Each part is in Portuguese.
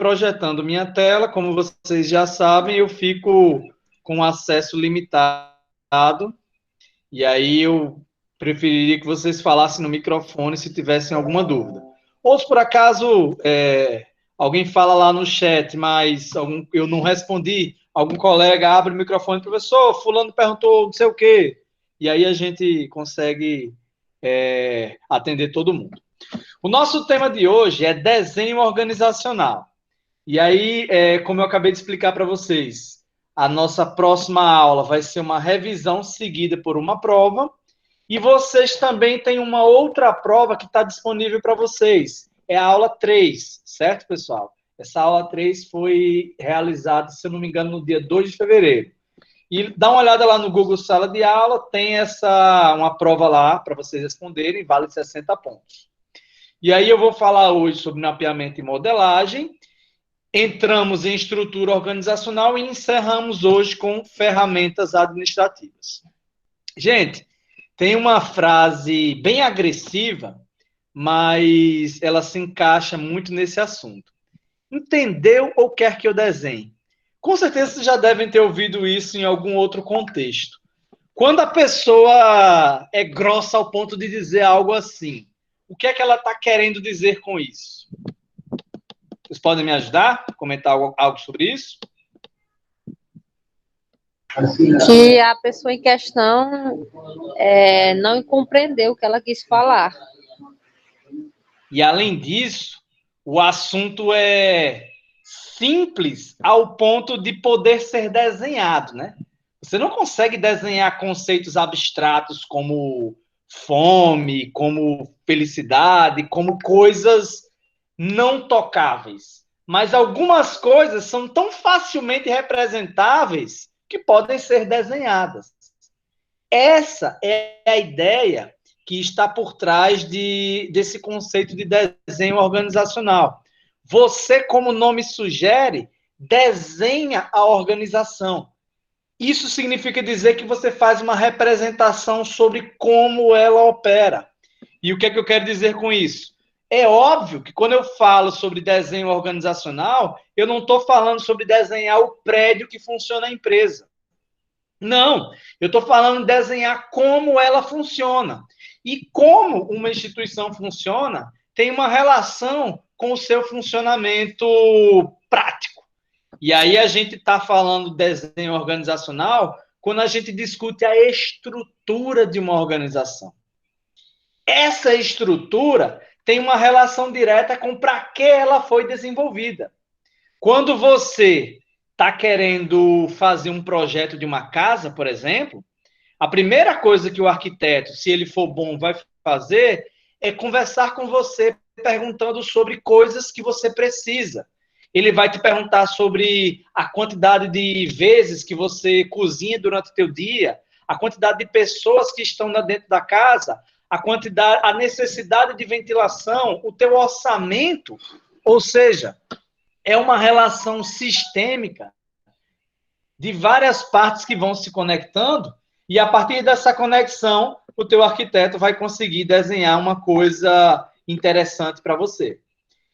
projetando minha tela, como vocês já sabem, eu fico com acesso limitado, e aí eu preferiria que vocês falassem no microfone se tivessem alguma dúvida. Ou se por acaso alguém fala lá no chat, mas eu não respondi, algum colega abre o microfone, professor, fulano perguntou não sei o quê, e aí a gente consegue atender todo mundo. O nosso tema de hoje é desenho organizacional. E aí, como eu acabei de explicar para vocês, a nossa próxima aula vai ser uma revisão seguida por uma prova. E vocês também têm uma outra prova que está disponível para vocês. É a aula 3, certo, pessoal? Essa aula 3 foi realizada, se eu não me engano, no dia 2 de fevereiro. E dá uma olhada lá no Google Sala de Aula, tem uma prova lá para vocês responderem, vale 60 pontos. E aí eu vou falar hoje sobre mapeamento e modelagem, entramos em estrutura organizacional e encerramos hoje com ferramentas administrativas. Gente, tem uma frase bem agressiva, mas ela se encaixa muito nesse assunto. Entendeu ou quer que eu desenhe? Com certeza vocês já devem ter ouvido isso em algum outro contexto. Quando a pessoa é grossa ao ponto de dizer algo assim, o que é que ela está querendo dizer com isso? Vocês podem me ajudar? Comentar algo sobre isso? Que a pessoa em questão não compreendeu o que ela quis falar. E, além disso, o assunto é simples ao ponto de poder ser desenhado, né? Você não consegue desenhar conceitos abstratos como fome, como felicidade, como coisas não tocáveis. Mas algumas coisas são tão facilmente representáveis que podem ser desenhadas. Essa é a ideia que está por trás desse conceito de desenho organizacional. Você, como o nome sugere, desenha a organização. Isso significa dizer que você faz uma representação sobre como ela opera. E o que é que eu quero dizer com isso? É óbvio que quando eu falo sobre desenho organizacional, eu não estou falando sobre desenhar o prédio que funciona a empresa. Não, eu estou falando de desenhar como ela funciona. E como uma instituição funciona tem uma relação com o seu funcionamento prático. E aí a gente está falando de desenho organizacional quando a gente discute a estrutura de uma organização. Essa estrutura tem uma relação direta com para que ela foi desenvolvida. Quando você está querendo fazer um projeto de uma casa, por exemplo, a primeira coisa que o arquiteto, se ele for bom, vai fazer é conversar com você, perguntando sobre coisas que você precisa. Ele vai te perguntar sobre a quantidade de vezes que você cozinha durante o teu dia, a quantidade de pessoas que estão dentro da casa, a necessidade de ventilação, o teu orçamento, ou seja, é uma relação sistêmica de várias partes que vão se conectando e a partir dessa conexão, o teu arquiteto vai conseguir desenhar uma coisa interessante para você.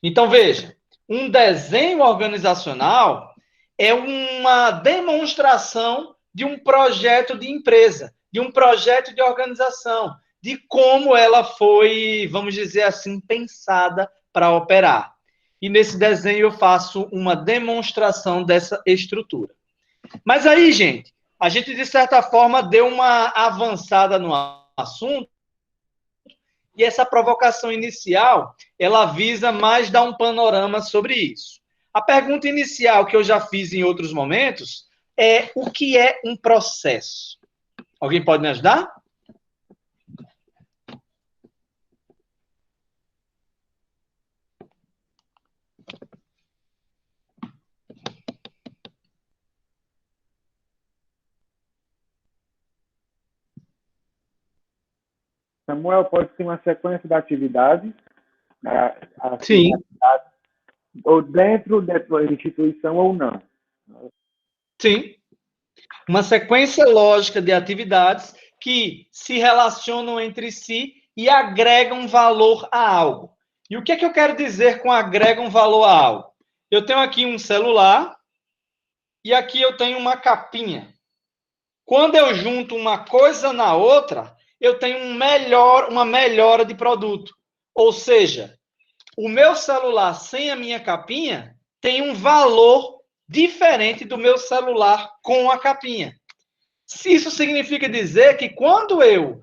Então, veja, um desenho organizacional é uma demonstração de um projeto de empresa, de um projeto de organização, de como ela foi, vamos dizer assim, pensada para operar. E nesse desenho eu faço uma demonstração dessa estrutura. Mas aí, gente, a gente, de certa forma, deu uma avançada no assunto e essa provocação inicial, ela visa mais dar um panorama sobre isso. A pergunta inicial que eu já fiz em outros momentos é o que é um processo? Alguém pode me ajudar? Samuel, pode ser uma sequência de atividades, Sim. Ou dentro da instituição ou não. Sim. Uma sequência lógica de atividades que se relacionam entre si e agregam valor a algo. E o que é que eu quero dizer com agregam valor a algo? eu tenho aqui um celular e aqui eu tenho uma capinha. Quando eu junto uma coisa na outra, eu tenho uma melhora de produto. Ou seja, o meu celular sem a minha capinha tem um valor diferente do meu celular com a capinha. Isso significa dizer que quando eu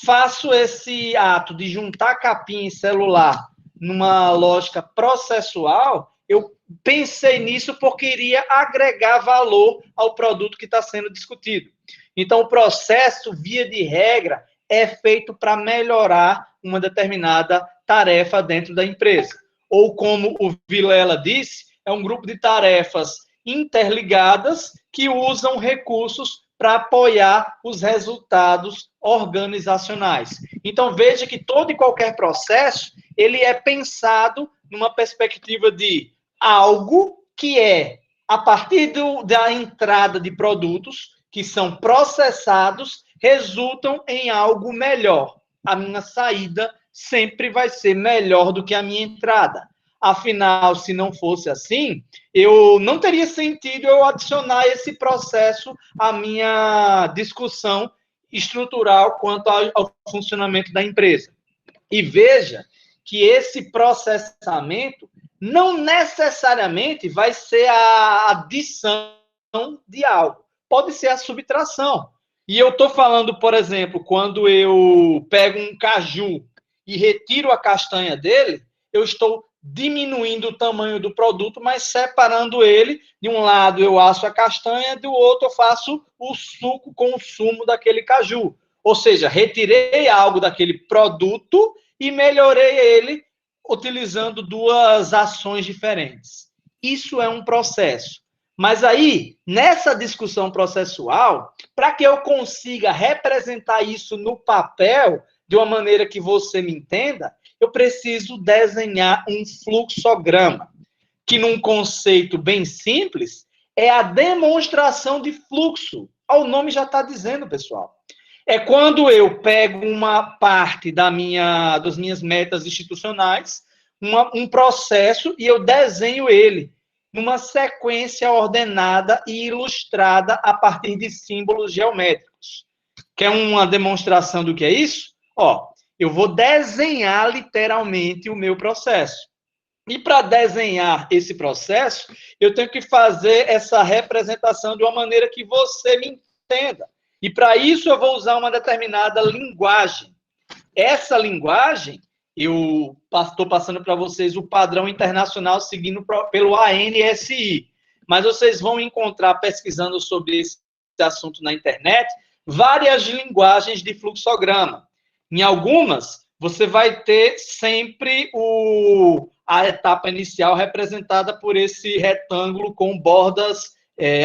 faço esse ato de juntar capinha e celular numa lógica processual, eu pensei nisso porque iria agregar valor ao produto que está sendo discutido. Então, o processo, via de regra, é feito para melhorar uma determinada tarefa dentro da empresa. Ou, como o Vilela disse, é um grupo de tarefas interligadas que usam recursos para apoiar os resultados organizacionais. Então, veja que todo e qualquer processo, ele é pensado numa perspectiva de algo que é, a partir da entrada de produtos, que são processados, resultam em algo melhor. A minha saída sempre vai ser melhor do que a minha entrada. Afinal, se não fosse assim, eu não teria sentido eu adicionar esse processo à minha discussão estrutural quanto ao funcionamento da empresa. E veja que esse processamento não necessariamente vai ser a adição de algo. Pode ser a subtração. E eu estou falando, por exemplo, quando eu pego um caju e retiro a castanha dele, eu estou diminuindo o tamanho do produto, mas separando ele. De um lado eu asso a castanha, do outro eu faço o suco com o sumo daquele caju. Ou seja, retirei algo daquele produto e melhorei ele utilizando duas ações diferentes. Isso é um processo. Mas aí, nessa discussão processual, para que eu consiga representar isso no papel de uma maneira que você me entenda, eu preciso desenhar um fluxograma, que num conceito bem simples, é a demonstração de fluxo. O nome já está dizendo, pessoal. É quando eu pego uma parte das minhas metas institucionais, um processo, e eu desenho ele numa sequência ordenada e ilustrada a partir de símbolos geométricos. Quer uma demonstração do que é isso? Ó, eu vou desenhar literalmente o meu processo. E para desenhar esse processo, eu tenho que fazer essa representação de uma maneira que você me entenda. E para isso eu vou usar uma determinada linguagem. Essa linguagem, eu estou passando para vocês o padrão internacional seguindo pelo ANSI. Mas vocês vão encontrar, pesquisando sobre esse assunto na internet, várias linguagens de fluxograma. Em algumas, você vai ter sempre a etapa inicial representada por esse retângulo com bordas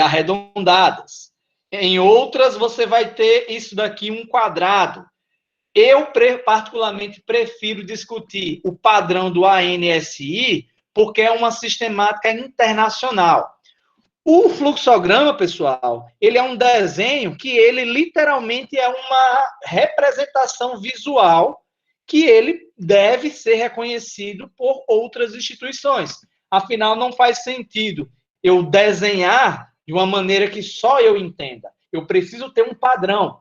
arredondadas. Em outras, você vai ter isso daqui, um quadrado. Eu, particularmente, prefiro discutir o padrão do ANSI, porque é uma sistemática internacional. O fluxograma, pessoal, ele é um desenho que ele literalmente é uma representação visual que ele deve ser reconhecido por outras instituições. Afinal, não faz sentido eu desenhar de uma maneira que só eu entenda. Eu preciso ter um padrão.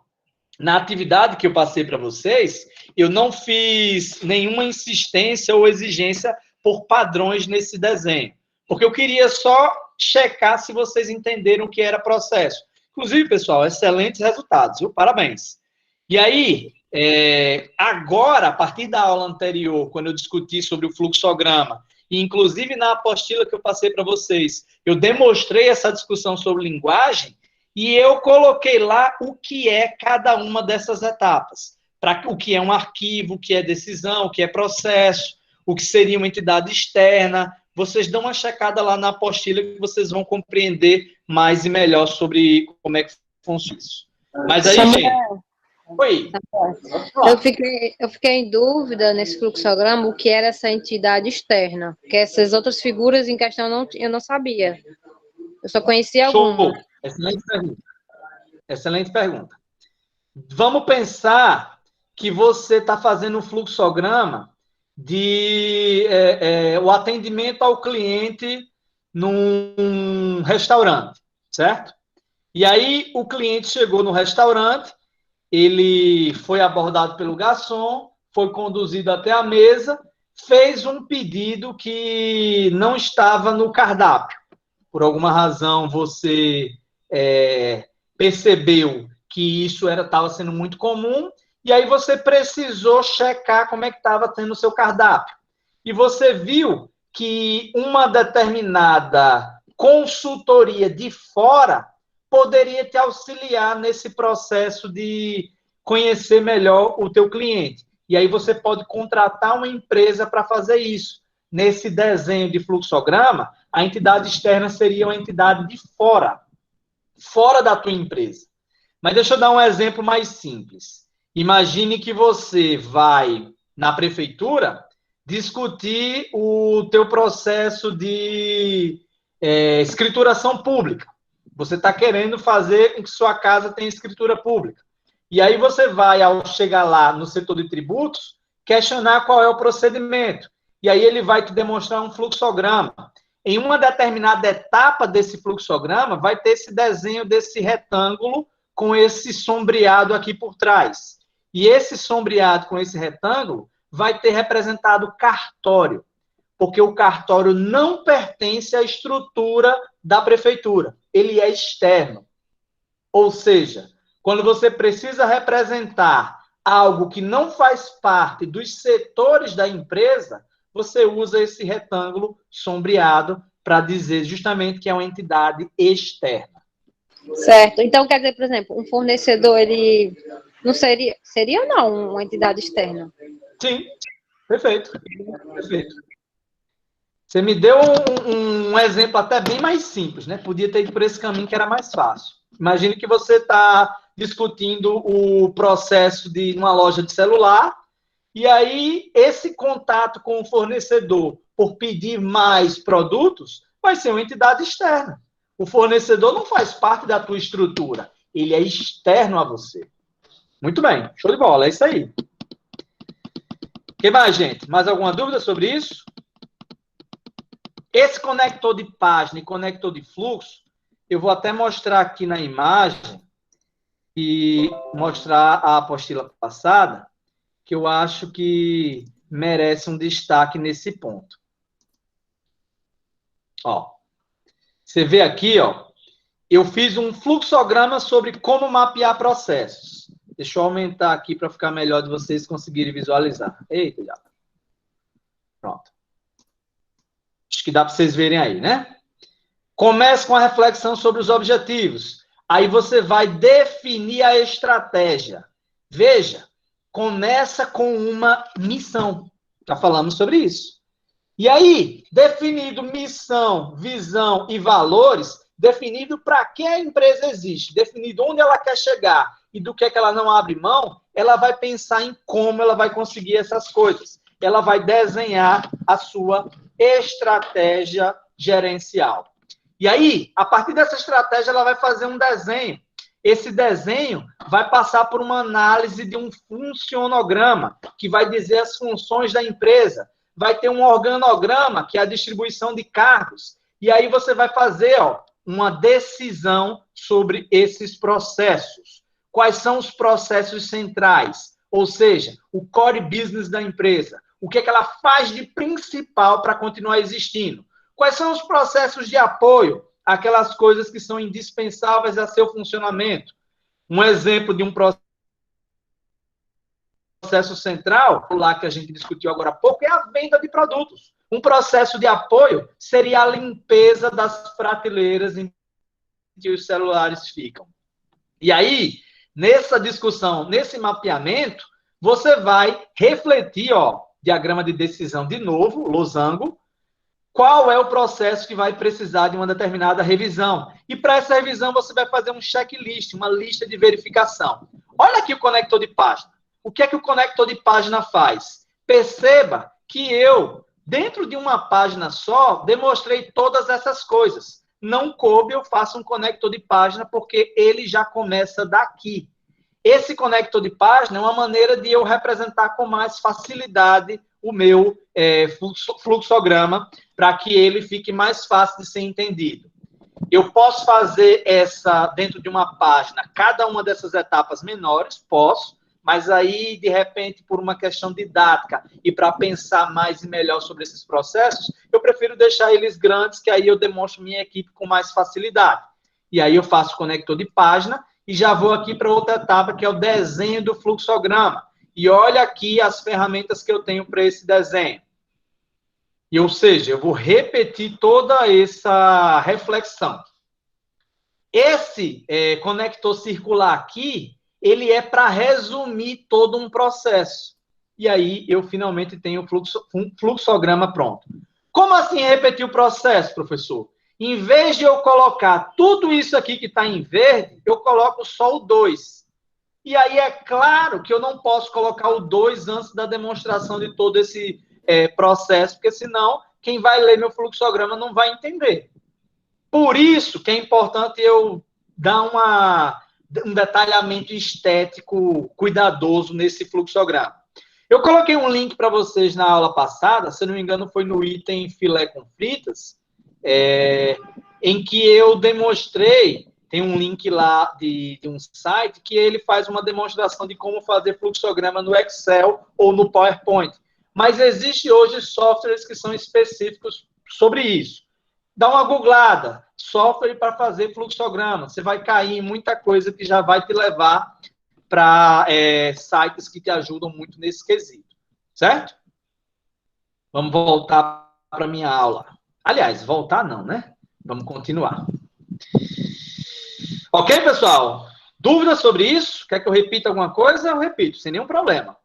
Na atividade que eu passei para vocês, eu não fiz nenhuma insistência ou exigência por padrões nesse desenho, porque eu queria só checar se vocês entenderam o que era processo. Inclusive, pessoal, excelentes resultados, viu? Parabéns. E aí, agora, a partir da aula anterior, quando eu discuti sobre o fluxograma, e inclusive na apostila que eu passei para vocês, eu demonstrei essa discussão sobre linguagem, e eu coloquei lá o que é cada uma dessas etapas. O que é um arquivo, o que é decisão, o que é processo, o que seria uma entidade externa. Vocês dão uma checada lá na apostila que vocês vão compreender mais e melhor sobre como é que funciona isso. Mas aí, gente... Oi. Eu fiquei em dúvida nesse fluxograma o que era essa entidade externa, porque essas outras figuras em questão eu não sabia. Eu só conhecia algumas. Excelente pergunta. Excelente pergunta. Vamos pensar que você está fazendo um fluxograma de o atendimento ao cliente num restaurante, certo? E aí o cliente chegou no restaurante, ele foi abordado pelo garçom, foi conduzido até a mesa, fez um pedido que não estava no cardápio. Por alguma razão você percebeu que isso estava sendo muito comum, e aí você precisou checar como é que estava tendo o seu cardápio. E você viu que uma determinada consultoria de fora poderia te auxiliar nesse processo de conhecer melhor o teu cliente. E aí você pode contratar uma empresa para fazer isso. Nesse desenho de fluxograma, a entidade externa seria uma entidade de fora, fora da tua empresa. Mas deixa eu dar um exemplo mais simples. Imagine que você vai na prefeitura discutir o teu processo de escrituração pública. Você está querendo fazer com que sua casa tenha escritura pública. E aí você vai, ao chegar lá no setor de tributos, questionar qual é o procedimento. E aí ele vai te demonstrar um fluxograma. Em uma determinada etapa desse fluxograma, vai ter esse desenho desse retângulo com esse sombreado aqui por trás. E esse sombreado com esse retângulo vai ter representado o cartório, porque o cartório não pertence à estrutura da prefeitura, ele é externo. Ou seja, quando você precisa representar algo que não faz parte dos setores da empresa, você usa esse retângulo sombreado para dizer justamente que é uma entidade externa. Certo. Então, quer dizer, por exemplo, um fornecedor, ele não seria ou não uma entidade externa? Sim, perfeito. Perfeito. Você me deu um exemplo até bem mais simples, né? Podia ter ido por esse caminho que era mais fácil. Imagine que você está discutindo o processo de uma loja de celular, e aí esse contato com o fornecedor por pedir mais produtos vai ser uma entidade externa. O fornecedor não faz parte da tua estrutura, ele é externo a você. Muito bem, show de bola, é isso aí. O que mais, gente? Mais alguma dúvida sobre isso? Esse conector de página e conector de fluxo, eu vou até mostrar aqui na imagem e mostrar a apostila passada, que eu acho que merece um destaque nesse ponto. Ó, você vê aqui, ó, eu fiz um fluxograma sobre como mapear processos. Deixa eu aumentar aqui para ficar melhor de vocês conseguirem visualizar. Eita, já. Pronto. Acho que dá para vocês verem aí, né? Comece com a reflexão sobre os objetivos. Aí você vai definir a estratégia. Veja, começa com uma missão. Já falamos sobre isso. E aí, definido missão, visão e valores, definido para que a empresa existe, definido onde ela quer chegar e do que é que ela não abre mão, ela vai pensar em como ela vai conseguir essas coisas. Ela vai desenhar a sua estratégia gerencial. E aí, a partir dessa estratégia, ela vai fazer um desenho. Esse desenho vai passar por uma análise de um funcionograma, que vai dizer as funções da empresa. Vai ter um organograma, que é a distribuição de cargos. E aí você vai fazer uma decisão sobre esses processos. Quais são os processos centrais? Ou seja, o core business da empresa. O que é que ela faz de principal para continuar existindo? Quais são os processos de apoio? Aquelas coisas que são indispensáveis a seu funcionamento. Um exemplo de um processo central, lá que a gente discutiu agora há pouco, é a venda de produtos. Um processo de apoio seria a limpeza das prateleiras em que os celulares ficam. E aí, nessa discussão, nesse mapeamento, você vai refletir, diagrama de decisão de novo, losango, qual é o processo que vai precisar de uma determinada revisão. E para essa revisão, você vai fazer um checklist, uma lista de verificação. Olha aqui o conector de página. O que é que o conector de página faz? Perceba que eu, dentro de uma página só, demonstrei todas essas coisas. Não coube, eu faço um conector de página, porque ele já começa daqui. Esse conector de página é uma maneira de eu representar com mais facilidade o meu fluxograma para que ele fique mais fácil de ser entendido. Eu posso fazer essa dentro de uma página, cada uma dessas etapas menores, posso, mas aí, de repente, por uma questão didática e para pensar mais e melhor sobre esses processos, eu prefiro deixar eles grandes, que aí eu demonstro minha equipe com mais facilidade. E aí eu faço conector de página e já vou aqui para outra etapa, que é o desenho do fluxograma. E olha aqui as ferramentas que eu tenho para esse desenho. Ou seja, eu vou repetir toda essa reflexão. Esse conector circular aqui, ele é para resumir todo um processo. E aí, eu finalmente tenho um fluxograma pronto. Como assim repetir o processo, professor? Em vez de eu colocar tudo isso aqui que está em verde, eu coloco só o 2. E aí, é claro que eu não posso colocar o 2 antes da demonstração de todo esse processo, porque senão, quem vai ler meu fluxograma não vai entender. Por isso que é importante eu dar um detalhamento estético cuidadoso nesse fluxograma. Eu coloquei um link para vocês na aula passada, se não me engano foi no item filé com fritas, em que eu demonstrei, tem um link lá de um site, que ele faz uma demonstração de como fazer fluxograma no Excel ou no PowerPoint. Mas existe hoje softwares que são específicos sobre isso. Dá uma googlada, software para fazer fluxograma. Você vai cair em muita coisa que já vai te levar para sites que te ajudam muito nesse quesito. Certo? Vamos voltar para a minha aula. Aliás, voltar não, né? Vamos continuar. Ok, pessoal? Dúvidas sobre isso? Quer que eu repita alguma coisa? Eu repito, sem nenhum problema.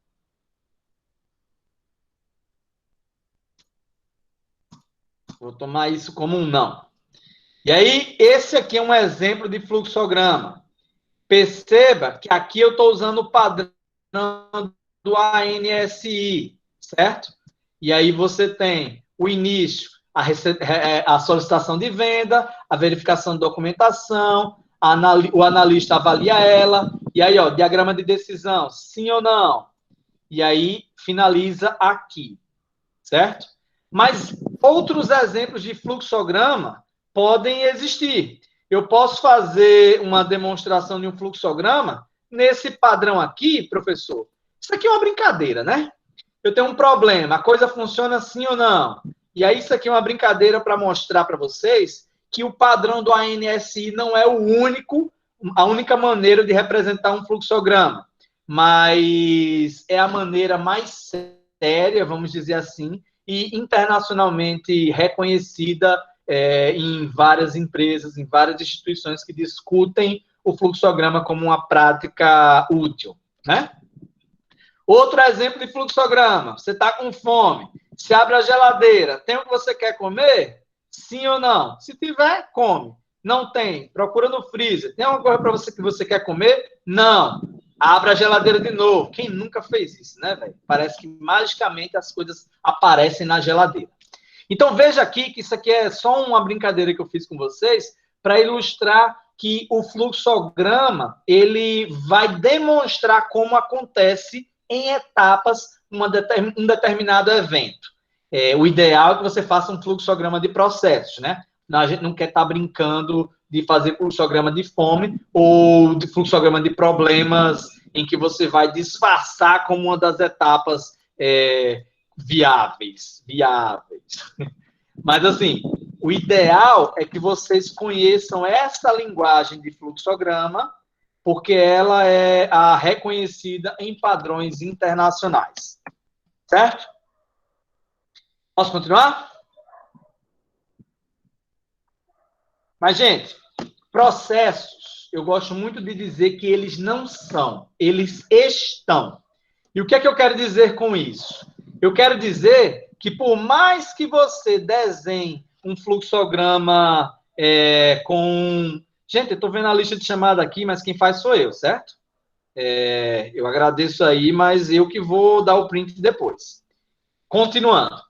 Vou tomar isso como um não. E aí, esse aqui é um exemplo de fluxograma. Perceba que aqui eu estou usando o padrão do ANSI, certo? E aí você tem o início, a solicitação de venda, a verificação de documentação, o analista avalia ela, e aí, ó, diagrama de decisão, sim ou não. E aí, finaliza aqui, certo? Mas outros exemplos de fluxograma podem existir. Eu posso fazer uma demonstração de um fluxograma nesse padrão aqui, professor. Isso aqui é uma brincadeira, né? Eu tenho um problema, a coisa funciona sim ou não? E aí isso aqui é uma brincadeira para mostrar para vocês que o padrão do ANSI não é a única maneira de representar um fluxograma, mas é a maneira mais séria, vamos dizer assim, e internacionalmente reconhecida em várias empresas, em várias instituições que discutem o fluxograma como uma prática útil, né? Outro exemplo de fluxograma, você está com fome, se abre a geladeira, tem o que você quer comer? Sim ou não? Se tiver, come. Não tem, procura no freezer. Tem alguma coisa para você que você quer comer? Não. Abre a geladeira de novo. Quem nunca fez isso, né, velho? Parece que magicamente as coisas aparecem na geladeira. Então, veja aqui que isso aqui é só uma brincadeira que eu fiz com vocês para ilustrar que o fluxograma, ele vai demonstrar como acontece em etapas um determinado evento. O ideal é que você faça um fluxograma de processos, né? A gente não quer estar brincando de fazer fluxograma de fome ou de fluxograma de problemas em que você vai disfarçar como uma das etapas viáveis. Mas, assim, o ideal é que vocês conheçam essa linguagem de fluxograma, porque ela é a reconhecida em padrões internacionais. Certo? Posso continuar? Mas, gente, processos, eu gosto muito de dizer que eles não são, eles estão. E o que é que eu quero dizer com isso? Eu quero dizer que por mais que você desenhe um fluxograma com... Gente, eu estou vendo a lista de chamada aqui, mas quem faz sou eu, certo? Eu agradeço aí, mas eu que vou dar o print depois. Continuando.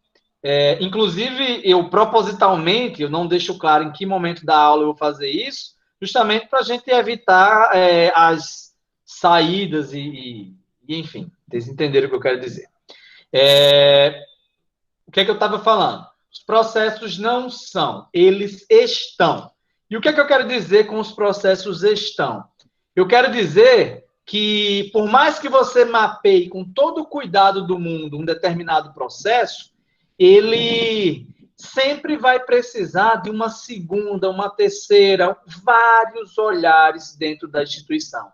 Inclusive, eu propositalmente, eu não deixo claro em que momento da aula eu vou fazer isso, justamente para a gente evitar as saídas e, enfim, vocês entenderam o que eu quero dizer. O que é que eu estava falando? Os processos não são, eles estão. E o que é que eu quero dizer com os processos estão? Eu quero dizer que, por mais que você mapeie com todo o cuidado do mundo um determinado processo, ele sempre vai precisar de uma segunda, uma terceira, vários olhares dentro da instituição.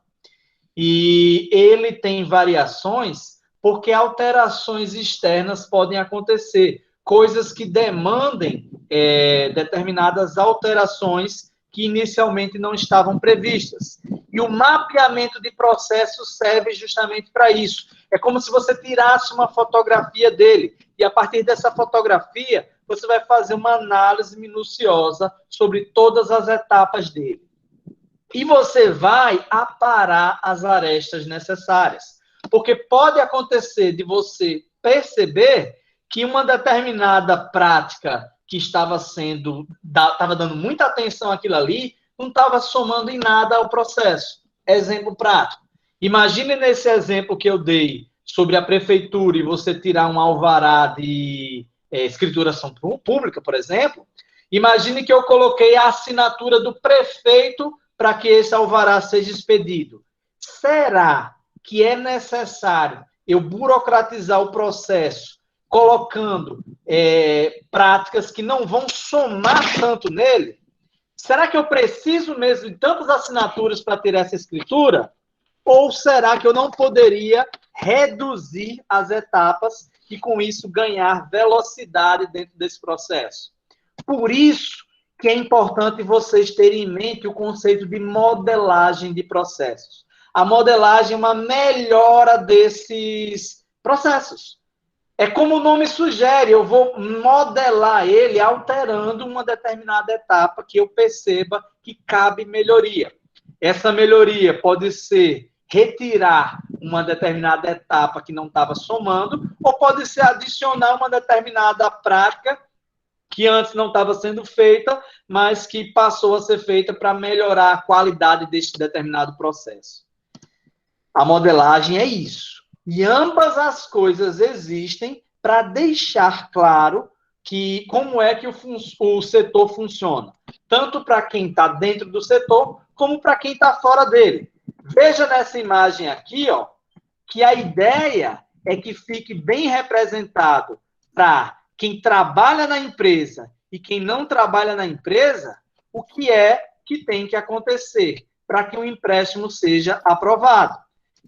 E ele tem variações porque alterações externas podem acontecer, coisas que demandem determinadas alterações que inicialmente não estavam previstas. E o mapeamento de processos serve justamente para isso. É como se você tirasse uma fotografia dele, e a partir dessa fotografia, você vai fazer uma análise minuciosa sobre todas as etapas dele. E você vai aparar as arestas necessárias. Porque pode acontecer de você perceber que uma determinada prática que estava dando muita atenção àquilo ali, não estava somando em nada ao processo. Exemplo prático. Imagine nesse exemplo que eu dei sobre a prefeitura e você tirar um alvará de escrituração pública, por exemplo. Imagine que eu coloquei a assinatura do prefeito para que esse alvará seja expedido. Será que é necessário eu burocratizar o processo, colocando práticas que não vão somar tanto nele? Será que eu preciso mesmo de tantas assinaturas para ter essa escritura? Ou será que eu não poderia reduzir as etapas e, com isso, ganhar velocidade dentro desse processo? Por isso que é importante vocês terem em mente o conceito de modelagem de processos. A modelagem é uma melhora desses processos. É como o nome sugere, eu vou modelar ele alterando uma determinada etapa que eu perceba que cabe melhoria. Essa melhoria pode ser retirar uma determinada etapa que não estava somando, ou pode ser adicionar uma determinada prática que antes não estava sendo feita, mas que passou a ser feita para melhorar a qualidade deste determinado processo. A modelagem é isso. E ambas as coisas existem para deixar claro que como é que o setor funciona. Tanto para quem está dentro do setor, como para quem está fora dele. Veja nessa imagem aqui, ó, que a ideia é que fique bem representado para quem trabalha na empresa e quem não trabalha na empresa, o que é que tem que acontecer para que o empréstimo seja aprovado.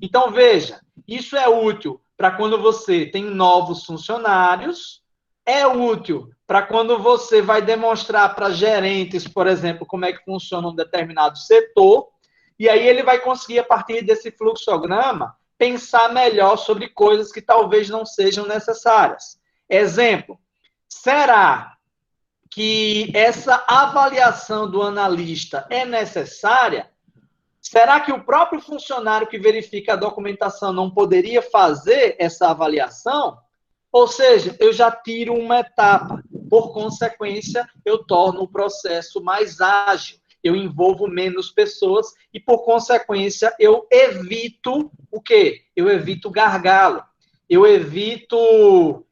Então, veja, isso é útil para quando você tem novos funcionários, é útil para quando você vai demonstrar para gerentes, por exemplo, como é que funciona um determinado setor, e aí ele vai conseguir, a partir desse fluxograma, pensar melhor sobre coisas que talvez não sejam necessárias. Exemplo, será que essa avaliação do analista é necessária? Será que o próprio funcionário que verifica a documentação não poderia fazer essa avaliação? Ou seja, eu já tiro uma etapa. Por consequência, eu torno o processo mais ágil. Eu envolvo menos pessoas e, por consequência, eu evito o quê? Eu evito gargalo. Eu evito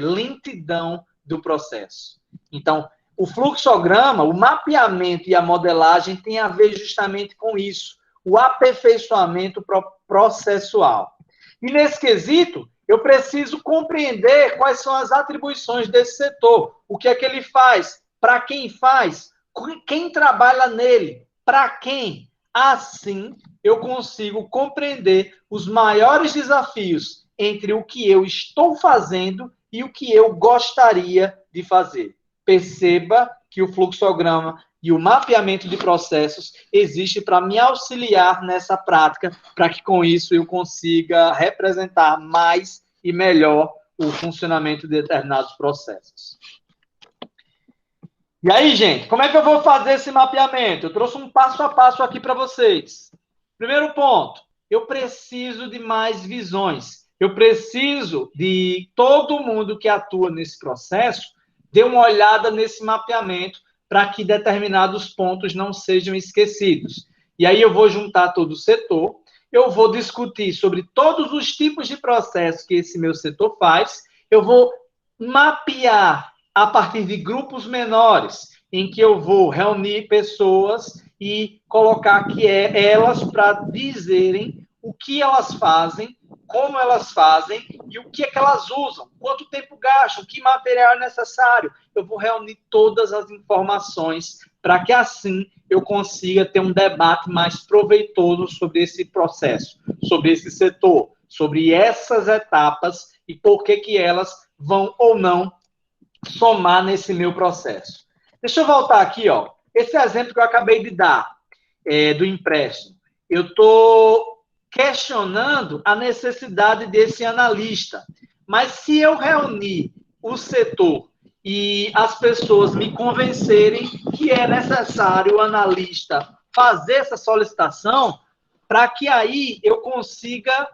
lentidão do processo. Então, o fluxograma, o mapeamento e a modelagem tem a ver justamente com isso, o aperfeiçoamento processual. E nesse quesito, eu preciso compreender quais são as atribuições desse setor, o que é que ele faz, para quem faz, quem trabalha nele, para quem. Assim, eu consigo compreender os maiores desafios entre o que eu estou fazendo e o que eu gostaria de fazer. Perceba que o fluxograma e o mapeamento de processos existe para me auxiliar nessa prática, para que com isso eu consiga representar mais e melhor o funcionamento de determinados processos. E aí, gente, como é que eu vou fazer esse mapeamento? Eu trouxe um passo a passo aqui para vocês. Primeiro ponto, eu preciso de mais visões. Eu preciso de todo mundo que atua nesse processo dê uma olhada nesse mapeamento para que determinados pontos não sejam esquecidos. E aí eu vou juntar todo o setor eu vou discutir sobre todos os tipos de processos que esse meu setor faz, eu vou mapear a partir de grupos menores, em que eu vou reunir pessoas e colocar elas para dizerem o que elas fazem, como elas fazem e o que é que elas usam, quanto tempo gastam, que material é necessário. Eu vou reunir todas as informações para que assim eu consiga ter um debate mais proveitoso sobre esse processo, sobre esse setor, sobre essas etapas e por que elas vão ou não somar nesse meu processo. Deixa eu voltar aqui, ó. Esse exemplo que eu acabei de dar do empréstimo. Eu estou questionando a necessidade desse analista. Mas se eu reunir o setor e as pessoas me convencerem que é necessário o analista fazer essa solicitação, para que aí eu consiga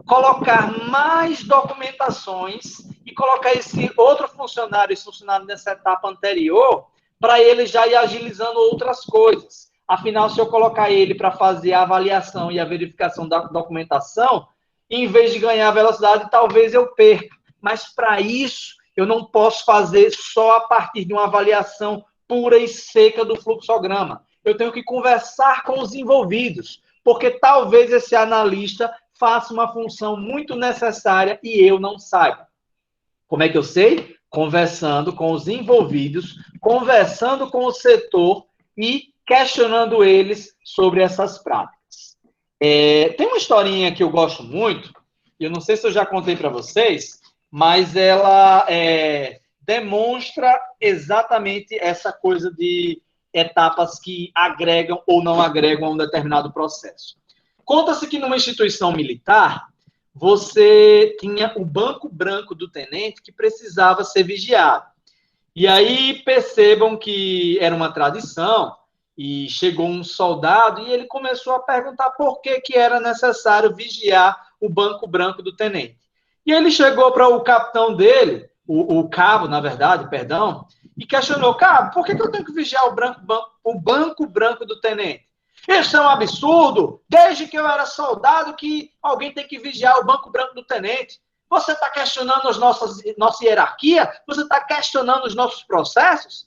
colocar mais documentações e colocar esse outro funcionário, esse funcionário nessa etapa anterior, para ele já ir agilizando outras coisas. Afinal, se eu colocar ele para fazer a avaliação e a verificação da documentação, em vez de ganhar velocidade, talvez eu perca. Mas, para isso, eu não posso fazer só a partir de uma avaliação pura e seca do fluxograma. Eu tenho que conversar com os envolvidos, porque talvez esse analista faça uma função muito necessária e eu não saiba. Como é que eu sei? Conversando com os envolvidos, conversando com o setor e questionando eles sobre essas práticas. Tem uma historinha que eu gosto muito, e eu não sei se eu já contei para vocês, mas ela demonstra exatamente essa coisa de etapas que agregam ou não agregam a um determinado processo. Conta-se que numa instituição militar, você tinha o banco branco do tenente que precisava ser vigiado. E aí percebam que era uma tradição, e chegou um soldado e ele começou a perguntar por que era necessário vigiar o banco branco do tenente. E ele chegou para o capitão dele, o cabo, na verdade, perdão, e questionou: cabo, por que eu tenho que vigiar o banco branco do tenente? Isso é um absurdo. Desde que eu era soldado que alguém tem que vigiar o banco branco do tenente. Você está questionando nossa hierarquia? Você está questionando os nossos processos?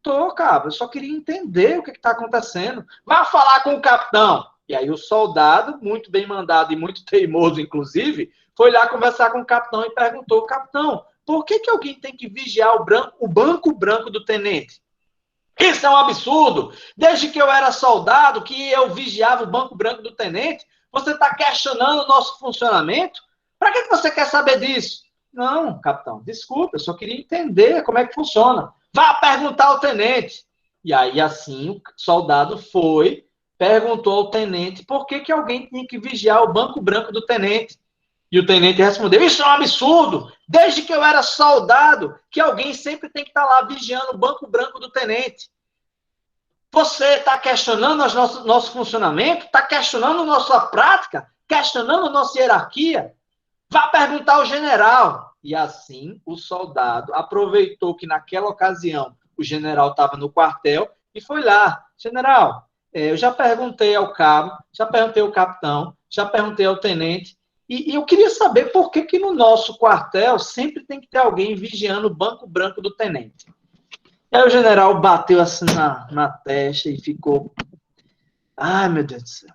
Tô, cabo, eu só queria entender o que está acontecendo. Vá falar com o capitão. E aí o soldado, muito bem mandado e muito teimoso, inclusive, foi lá conversar com o capitão e perguntou: capitão, por que alguém tem que vigiar o banco branco do tenente? Isso é um absurdo. Desde que eu era soldado, que eu vigiava o banco branco do tenente, você está questionando o nosso funcionamento? Para que você quer saber disso? Não, capitão, desculpa, eu só queria entender como é que funciona. Vá perguntar ao tenente. E aí, assim, o soldado foi, perguntou ao tenente por que alguém tinha que vigiar o banco branco do tenente. E o tenente respondeu: isso é um absurdo. Desde que eu era soldado, que alguém sempre tem que estar lá vigiando o banco branco do tenente. Você está questionando o nosso funcionamento? Está questionando a nossa prática? Questionando a nossa hierarquia? Vá perguntar ao general. E assim, o soldado aproveitou que naquela ocasião o general estava no quartel e foi lá: general, eu já perguntei ao cabo, já perguntei ao capitão, já perguntei ao tenente, e eu queria saber por que no nosso quartel sempre tem que ter alguém vigiando o banco branco do tenente. E aí o general bateu assim na testa e ficou: ai, meu Deus do céu.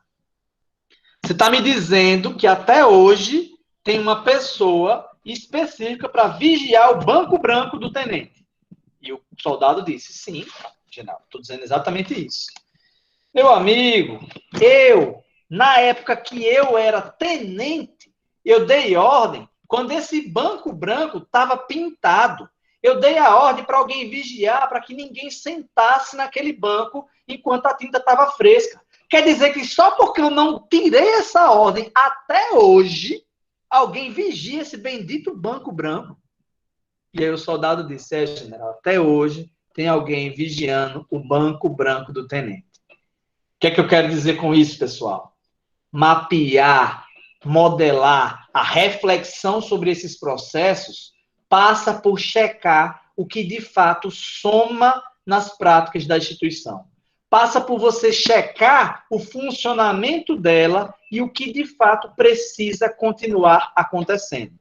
Você está me dizendo que até hoje tem uma pessoa específica para vigiar o banco branco do tenente? E o soldado disse: sim, general, estou dizendo exatamente isso. Meu amigo, na época que eu era tenente, eu dei ordem, quando esse banco branco estava pintado, eu dei a ordem para alguém vigiar, para que ninguém sentasse naquele banco enquanto a tinta estava fresca. Quer dizer que só porque eu não tirei essa ordem até hoje, alguém vigia esse bendito banco branco. E aí o soldado disse: general, até hoje tem alguém vigiando o banco branco do tenente. O que é que eu quero dizer com isso, pessoal? Mapear, modelar a reflexão sobre esses processos passa por checar o que de fato soma nas práticas da instituição. passa por você checar o funcionamento dela e o que de fato precisa continuar acontecendo.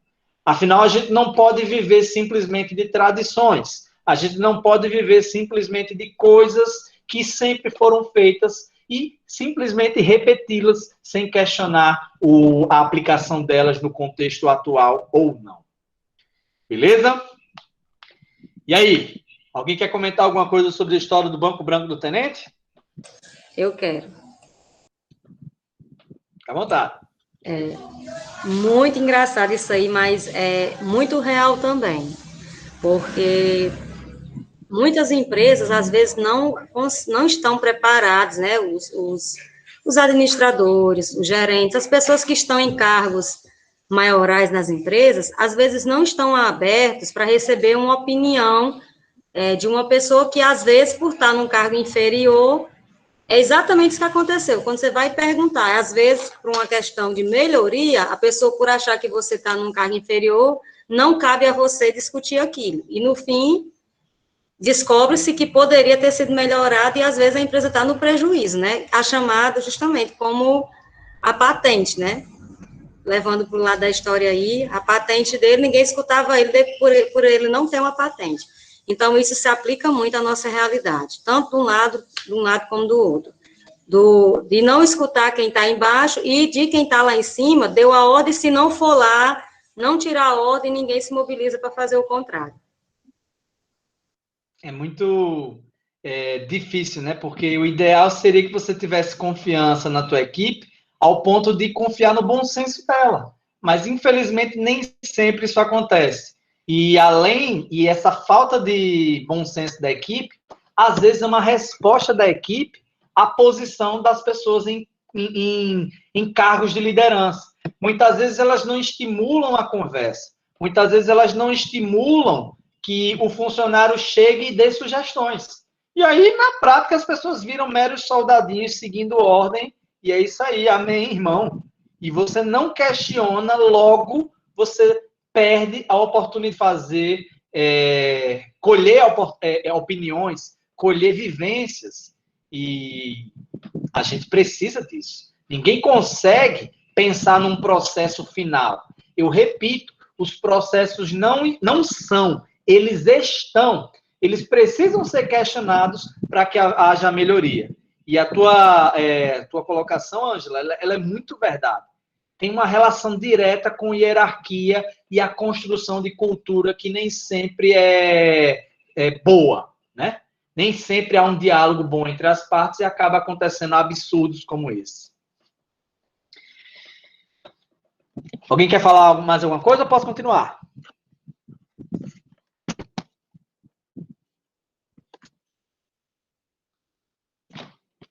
Afinal, a gente não pode viver simplesmente de tradições. A gente não pode viver simplesmente de coisas que sempre foram feitas e simplesmente repeti-las sem questionar a aplicação delas no contexto atual ou não. Beleza? E aí? Alguém quer comentar alguma coisa sobre a história do Banco Branco do Tenente? Eu quero. Fica à vontade. Muito engraçado isso aí, mas é muito real também. Porque muitas empresas, às vezes, não estão preparadas, né? Os administradores, os gerentes, as pessoas que estão em cargos maiorais nas empresas, às vezes não estão abertos para receber uma opinião de uma pessoa que, às vezes, por estar num cargo inferior, é exatamente isso que aconteceu. Quando você vai perguntar, às vezes, por uma questão de melhoria, a pessoa, por achar que você está num cargo inferior, não cabe a você discutir aquilo. E, no fim, descobre-se que poderia ter sido melhorado e, às vezes, a empresa está no prejuízo, né? A chamada, justamente, como a patente, né? Levando para o lado da história aí, a patente dele, ninguém escutava ele por ele não ter uma patente. Então, isso se aplica muito à nossa realidade, tanto de um lado como do outro. De não escutar quem está embaixo e de quem está lá em cima, deu a ordem, se não for lá, não tirar a ordem, ninguém se mobiliza para fazer o contrário. É muito difícil, né? Porque o ideal seria que você tivesse confiança na tua equipe ao ponto de confiar no bom senso dela. Mas, infelizmente, nem sempre isso acontece. E essa falta de bom senso da equipe, às vezes é uma resposta da equipe à posição das pessoas em cargos de liderança. Muitas vezes elas não estimulam a conversa. Muitas vezes elas não estimulam que o funcionário chegue e dê sugestões. E aí, na prática, as pessoas viram meros soldadinhos seguindo ordem, e é isso aí, amém, irmão. E você não questiona, logo você perde a oportunidade de fazer, colher opiniões, colher vivências, e a gente precisa disso. Ninguém consegue pensar num processo final. Eu repito, os processos não são, eles estão, eles precisam ser questionados para que haja melhoria. E a tua colocação, Ângela, ela é muito verdade. Tem uma relação direta com hierarquia e a construção de cultura que nem sempre é boa, né? Nem sempre há um diálogo bom entre as partes e acaba acontecendo absurdos como esse. Alguém quer falar mais alguma coisa ou posso continuar?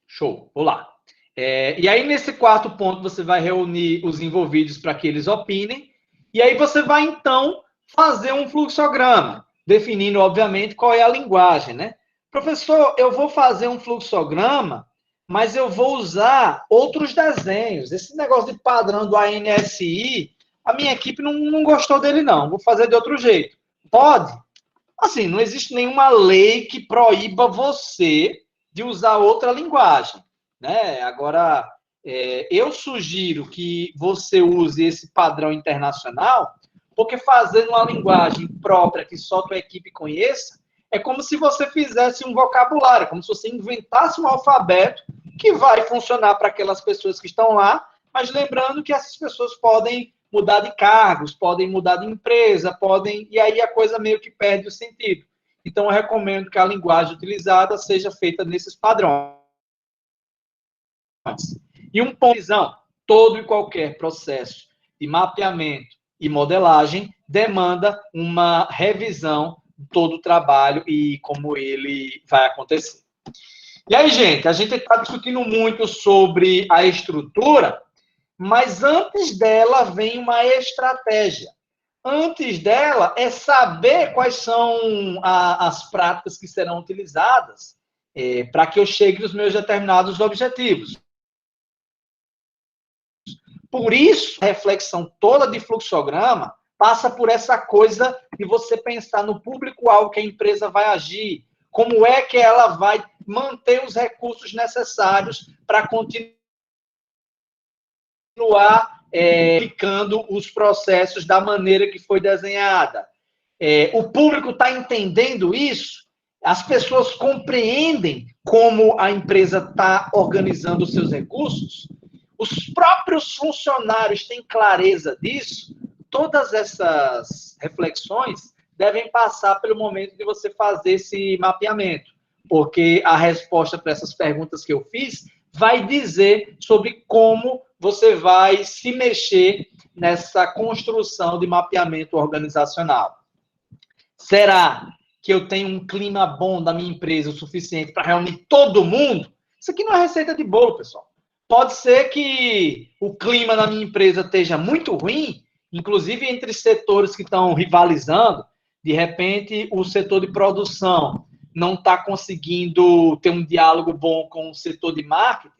Show, vou lá. E aí, nesse quarto ponto, você vai reunir os envolvidos para que eles opinem, e aí você vai, então, fazer um fluxograma, definindo, obviamente, qual é a linguagem, né? Professor, eu vou fazer um fluxograma, mas eu vou usar outros desenhos. Esse negócio de padrão do ANSI, a minha equipe não gostou dele, não. Vou fazer de outro jeito. Pode? Assim, não existe nenhuma lei que proíba você de usar outra linguagem, né? Agora, eu sugiro que você use esse padrão internacional, porque fazendo uma linguagem própria que só a tua equipe conheça, é como se você fizesse um vocabulário, como se você inventasse um alfabeto que vai funcionar para aquelas pessoas que estão lá, mas lembrando que essas pessoas podem mudar de cargos, podem mudar de empresa, e aí a coisa meio que perde o sentido. Então, eu recomendo que a linguagem utilizada seja feita nesses padrões. E um ponto, todo e qualquer processo de mapeamento e modelagem demanda uma revisão de todo o trabalho e como ele vai acontecer. E aí, gente, a gente está discutindo muito sobre a estrutura, mas antes dela vem uma estratégia. Antes dela é saber quais são as práticas que serão utilizadas para que eu chegue nos meus determinados objetivos. Por isso, a reflexão toda de fluxograma passa por essa coisa de você pensar no público-alvo que a empresa vai agir, como é que ela vai manter os recursos necessários para continuar aplicando os processos da maneira que foi desenhada. O público está entendendo isso? As pessoas compreendem como a empresa está organizando os seus recursos? Os próprios funcionários têm clareza disso? Todas essas reflexões devem passar pelo momento de você fazer esse mapeamento, porque a resposta para essas perguntas que eu fiz vai dizer sobre como você vai se mexer nessa construção de mapeamento organizacional. Será que eu tenho um clima bom da minha empresa o suficiente para reunir todo mundo? Isso aqui não é receita de bolo, pessoal. Pode ser que o clima da minha empresa esteja muito ruim, inclusive entre setores que estão rivalizando. De repente, o setor de produção não está conseguindo ter um diálogo bom com o setor de marketing,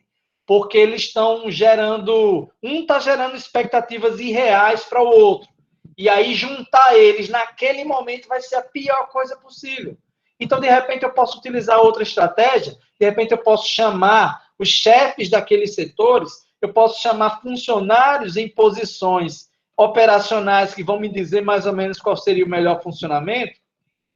porque eles estão gerando... Um está gerando expectativas irreais para o outro. E aí, juntar eles naquele momento vai ser a pior coisa possível. Então, de repente, eu posso utilizar outra estratégia, de repente, eu posso chamar os chefes daqueles setores, eu posso chamar funcionários em posições operacionais que vão me dizer mais ou menos qual seria o melhor funcionamento.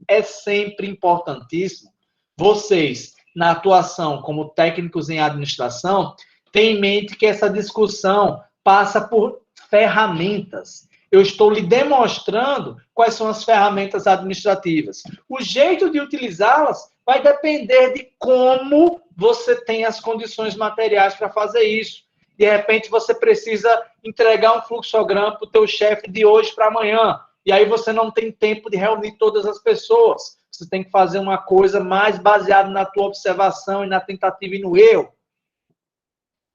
É sempre importantíssimo vocês, na atuação como técnicos em administração, tenham em mente que essa discussão passa por ferramentas. Eu estou lhe demonstrando quais são as ferramentas administrativas. O jeito de utilizá-las vai depender de como você tem as condições materiais para fazer isso. De repente, você precisa entregar um fluxograma para o teu chefe de hoje para amanhã. E aí você não tem tempo de reunir todas as pessoas. Você tem que fazer uma coisa mais baseada na tua observação e na tentativa e no erro.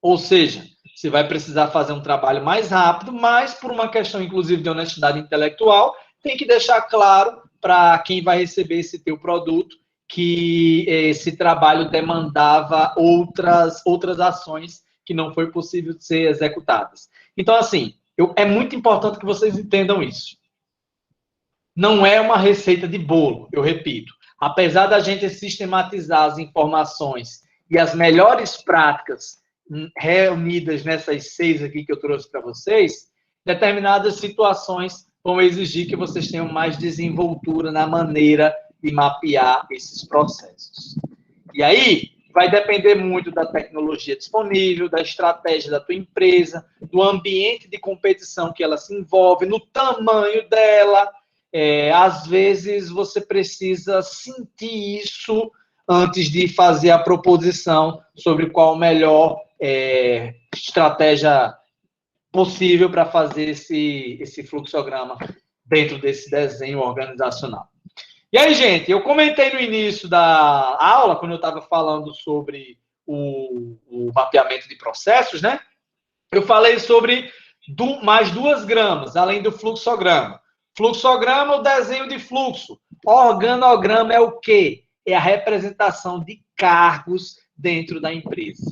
Ou seja, você vai precisar fazer um trabalho mais rápido, mas por uma questão, inclusive, de honestidade intelectual, tem que deixar claro para quem vai receber esse teu produto que esse trabalho demandava outras ações que não foi possível de ser executadas. Então, assim, é muito importante que vocês entendam isso. Não é uma receita de bolo, eu repito. Apesar da gente sistematizar as informações e as melhores práticas reunidas nessas 6 aqui que eu trouxe para vocês, determinadas situações vão exigir que vocês tenham mais desenvoltura na maneira de mapear esses processos. E aí, vai depender muito da tecnologia disponível, da estratégia da tua empresa, do ambiente de competição que ela se envolve, no tamanho dela. Às vezes, você precisa sentir isso antes de fazer a proposição sobre qual a melhor estratégia possível para fazer esse fluxograma dentro desse desenho organizacional. E aí, gente, eu comentei no início da aula, quando eu estava falando sobre o mapeamento de processos, né? Eu falei sobre mais 2 gramas, além do fluxograma. Fluxograma, o desenho de fluxo. Organograma é o quê? É a representação de cargos dentro da empresa.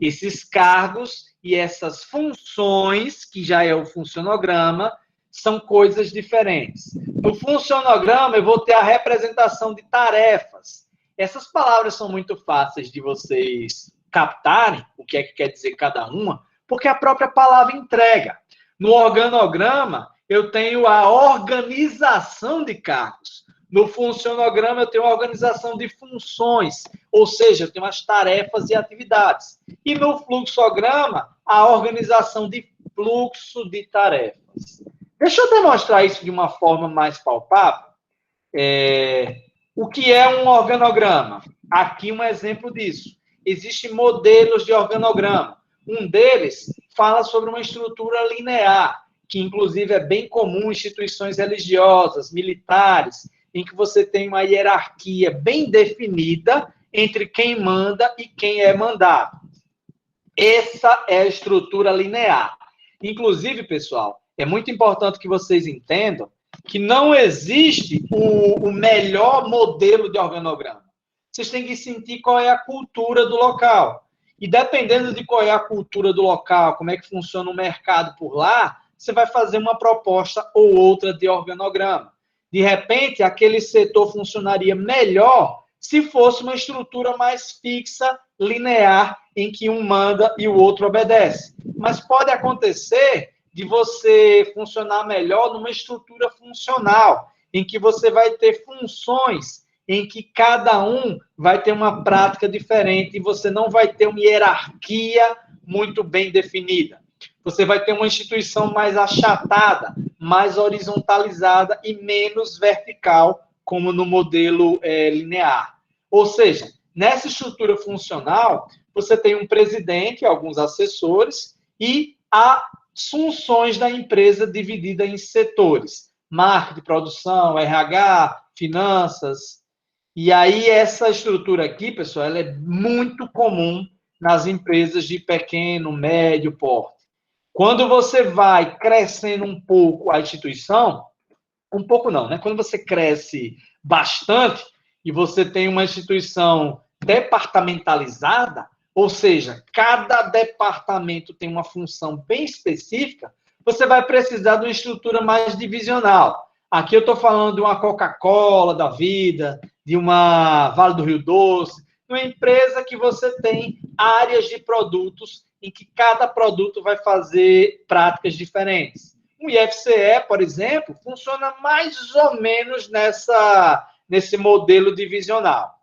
Esses cargos e essas funções, que já é o funcionograma, são coisas diferentes. No funcionograma, eu vou ter a representação de tarefas. Essas palavras são muito fáceis de vocês captarem o que é que quer dizer cada uma, porque a própria palavra entrega. No organograma, eu tenho a organização de cargos. No funcionograma, eu tenho a organização de funções, ou seja, eu tenho as tarefas e atividades. E no fluxograma, a organização de fluxo de tarefas. Deixa eu demonstrar isso de uma forma mais palpável. O que é um organograma? Aqui um exemplo disso. Existem modelos de organograma. Um deles fala sobre uma estrutura linear, que inclusive é bem comum em instituições religiosas, militares, em que você tem uma hierarquia bem definida entre quem manda e quem é mandado. Essa é a estrutura linear. Inclusive, pessoal, é muito importante que vocês entendam que não existe o melhor modelo de organograma. Vocês têm que sentir qual é a cultura do local. E dependendo de qual é a cultura do local, como é que funciona o mercado por lá, você vai fazer uma proposta ou outra de organograma. De repente, aquele setor funcionaria melhor se fosse uma estrutura mais fixa, linear, em que um manda e o outro obedece. Mas pode acontecer de você funcionar melhor numa estrutura funcional, em que você vai ter funções em que cada um vai ter uma prática diferente e você não vai ter uma hierarquia muito bem definida. Você vai ter uma instituição mais achatada, mais horizontalizada e menos vertical, como no modelo linear. Ou seja, nessa estrutura funcional, você tem um presidente, alguns assessores e as funções da empresa dividida em setores. Marketing, produção, RH, finanças. E aí, essa estrutura aqui, pessoal, ela é muito comum nas empresas de pequeno, médio porte. Quando você vai crescendo um pouco a instituição, um pouco não, né? Quando você cresce bastante e você tem uma instituição departamentalizada, ou seja, cada departamento tem uma função bem específica, você vai precisar de uma estrutura mais divisional. Aqui eu estou falando de uma Coca-Cola da vida, de uma Vale do Rio Doce, de uma empresa que você tem áreas de produtos em que cada produto vai fazer práticas diferentes. O IFCE, por exemplo, funciona mais ou menos nesse modelo divisional,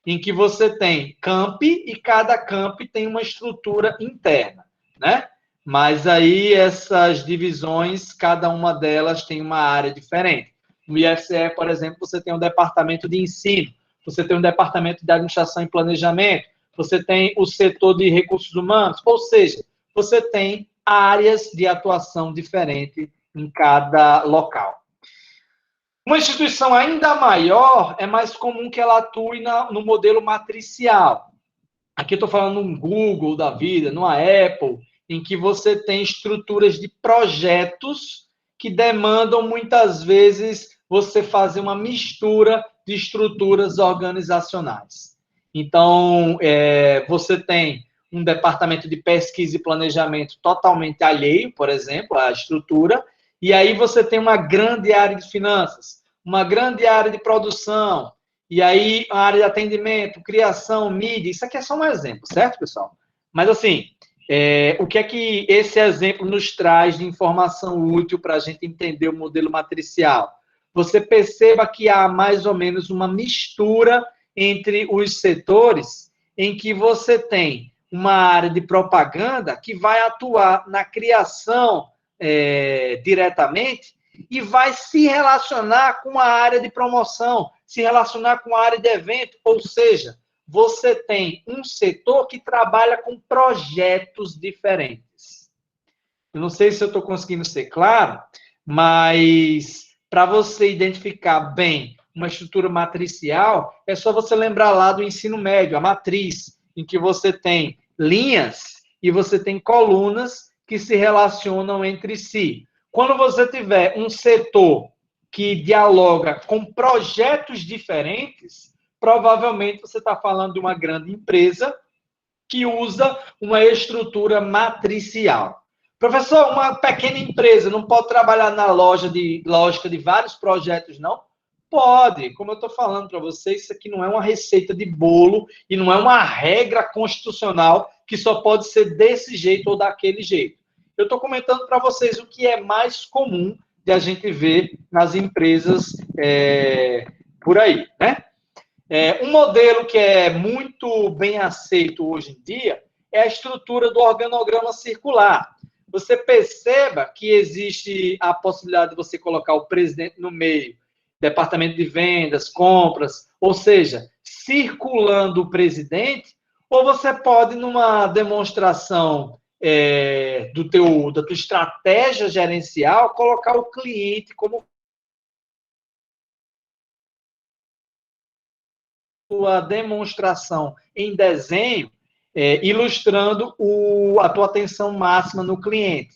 em que você tem campi e cada campi tem uma estrutura interna, né? Mas aí essas divisões, cada uma delas tem uma área diferente. No IFCE, por exemplo, você tem um departamento de ensino, você tem um departamento de administração e planejamento, você tem o setor de recursos humanos, ou seja, você tem áreas de atuação diferentes em cada local. Uma instituição ainda maior, é mais comum que ela atue no modelo matricial. Aqui eu estou falando no Google da vida, numa Apple, em que você tem estruturas de projetos que demandam, muitas vezes, você fazer uma mistura de estruturas organizacionais. Então, você tem um departamento de pesquisa e planejamento totalmente alheio, por exemplo, à estrutura, e aí você tem uma grande área de finanças, uma grande área de produção, e aí a área de atendimento, criação, mídia, isso aqui é só um exemplo, certo, pessoal? Mas assim, o que é que esse exemplo nos traz de informação útil para a gente entender o modelo matricial? Você perceba que há mais ou menos uma mistura entre os setores em que você tem uma área de propaganda que vai atuar na criação diretamente e vai se relacionar com a área de promoção, se relacionar com a área de evento, ou seja, você tem um setor que trabalha com projetos diferentes. Eu não sei se eu estou conseguindo ser claro, mas para você identificar bem uma estrutura matricial, é só você lembrar lá do ensino médio, a matriz, em que você tem linhas e você tem colunas que se relacionam entre si. Quando você tiver um setor que dialoga com projetos diferentes, provavelmente você está falando de uma grande empresa que usa uma estrutura matricial. Professor, uma pequena empresa não pode trabalhar na lógica de vários projetos, não? Pode. Como eu estou falando para vocês, isso aqui não é uma receita de bolo e não é uma regra constitucional que só pode ser desse jeito ou daquele jeito. Eu estou comentando para vocês o que é mais comum de a gente ver nas empresas por aí, né? Um modelo que é muito bem aceito hoje em dia é a estrutura do organograma circular. Você perceba que existe a possibilidade de você colocar o presidente no meio, departamento de vendas, compras, ou seja, circulando o presidente, ou você pode, numa demonstração da tua estratégia gerencial, colocar o cliente como sua demonstração em desenho, ilustrando a tua atenção máxima no cliente.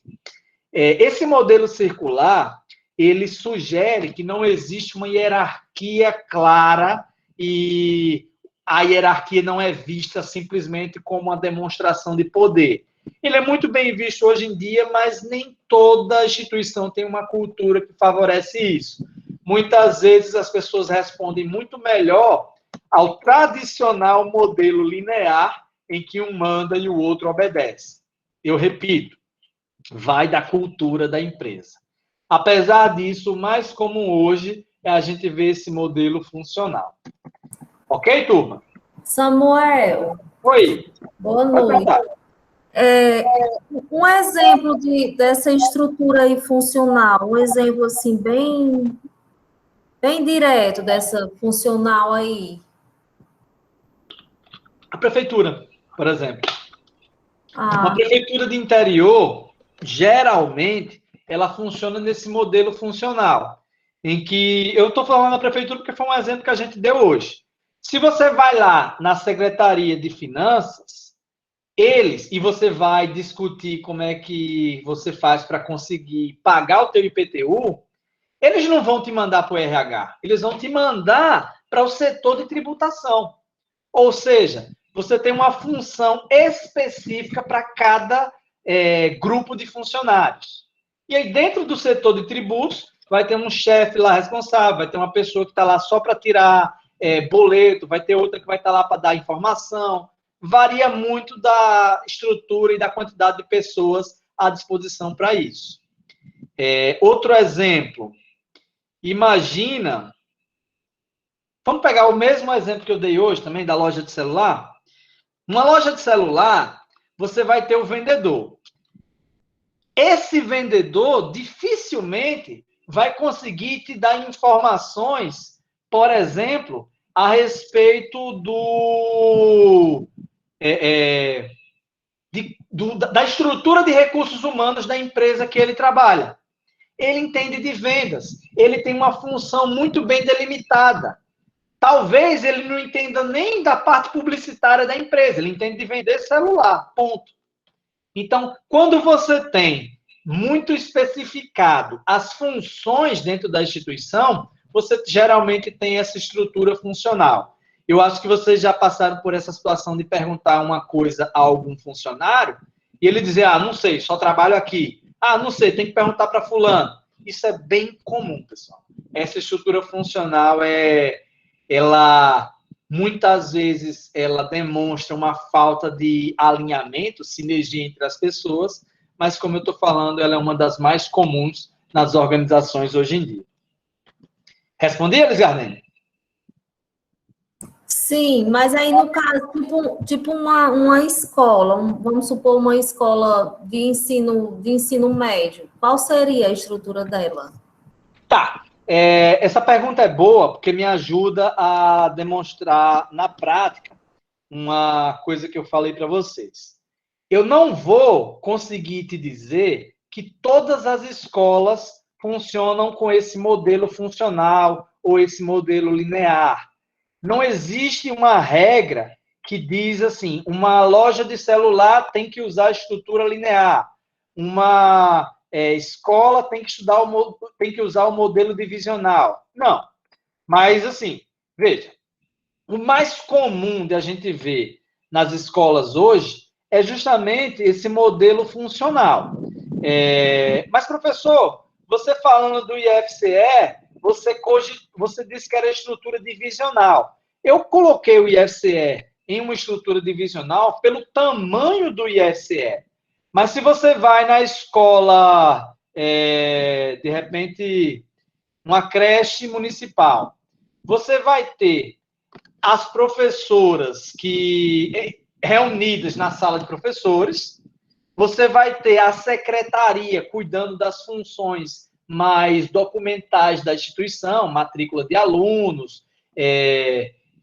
Esse modelo circular, ele sugere que não existe uma hierarquia clara e a hierarquia não é vista simplesmente como uma demonstração de poder. Ele é muito bem visto hoje em dia, mas nem toda instituição tem uma cultura que favorece isso. Muitas vezes as pessoas respondem muito melhor ao tradicional modelo linear em que um manda e o outro obedece. Eu repito, vai da cultura da empresa. Apesar disso, o mais comum hoje é a gente ver esse modelo funcional. Ok, turma? Samuel, Oi. boa noite. Um exemplo dessa estrutura aí funcional, um exemplo assim bem direto dessa funcional aí. A prefeitura, por exemplo. Uma Ah, prefeitura de interior, geralmente, ela funciona nesse modelo funcional, em que eu estou falando da prefeitura porque foi um exemplo que a gente deu hoje. Se você vai lá na Secretaria de Finanças, e você vai discutir como é que você faz para conseguir pagar o teu IPTU, eles não vão te mandar para o RH, eles vão te mandar para o setor de tributação. Ou seja, você tem uma função específica para cada grupo de funcionários. E aí, dentro do setor de tributos, vai ter um chefe lá responsável, vai ter uma pessoa que está lá só para tirar boleto, vai ter outra que vai estar lá para dar informação. Varia muito da estrutura e da quantidade de pessoas à disposição para isso. Outro exemplo, imagina... Vamos pegar o mesmo exemplo que eu dei hoje também, da loja de celular. Numa loja de celular, você vai ter o vendedor. Esse vendedor dificilmente vai conseguir te dar informações, por exemplo, a respeito da estrutura de recursos humanos da empresa que ele trabalha. Ele entende de vendas, ele tem uma função muito bem delimitada. Talvez ele não entenda nem da parte publicitária da empresa, ele entende de vender celular, ponto. Então, quando você tem muito especificado as funções dentro da instituição, você geralmente tem essa estrutura funcional. Eu acho que vocês já passaram por essa situação de perguntar uma coisa a algum funcionário e ele dizer, não sei, só trabalho aqui. Não sei, tem que perguntar para fulano. Isso é bem comum, pessoal. Essa estrutura funcional ela muitas vezes ela demonstra uma falta de alinhamento, sinergia entre as pessoas, mas como eu estou falando, ela é uma das mais comuns nas organizações hoje em dia. Respondi, Elis Gardner? sim, mas aí no caso, tipo uma escola, vamos supor uma escola de ensino médio, qual seria a estrutura dela? Tá. Essa pergunta é boa porque me ajuda a demonstrar na prática uma coisa que eu falei para vocês. Eu não vou conseguir te dizer que todas as escolas funcionam com esse modelo funcional ou esse modelo linear. Não existe uma regra que diz assim, uma loja de celular tem que usar a estrutura linear, uma escola tem que usar o modelo divisional. Não. Mas, assim, veja, o mais comum de a gente ver nas escolas hoje é justamente esse modelo funcional. Mas, professor, você falando do IFCE, você disse que era estrutura divisional. Eu coloquei o IFCE em uma estrutura divisional pelo tamanho do IFCE. Mas se você vai na escola, de repente, uma creche municipal, você vai ter as professoras reunidas na sala de professores, você vai ter a secretaria cuidando das funções mais documentais da instituição, matrícula de alunos,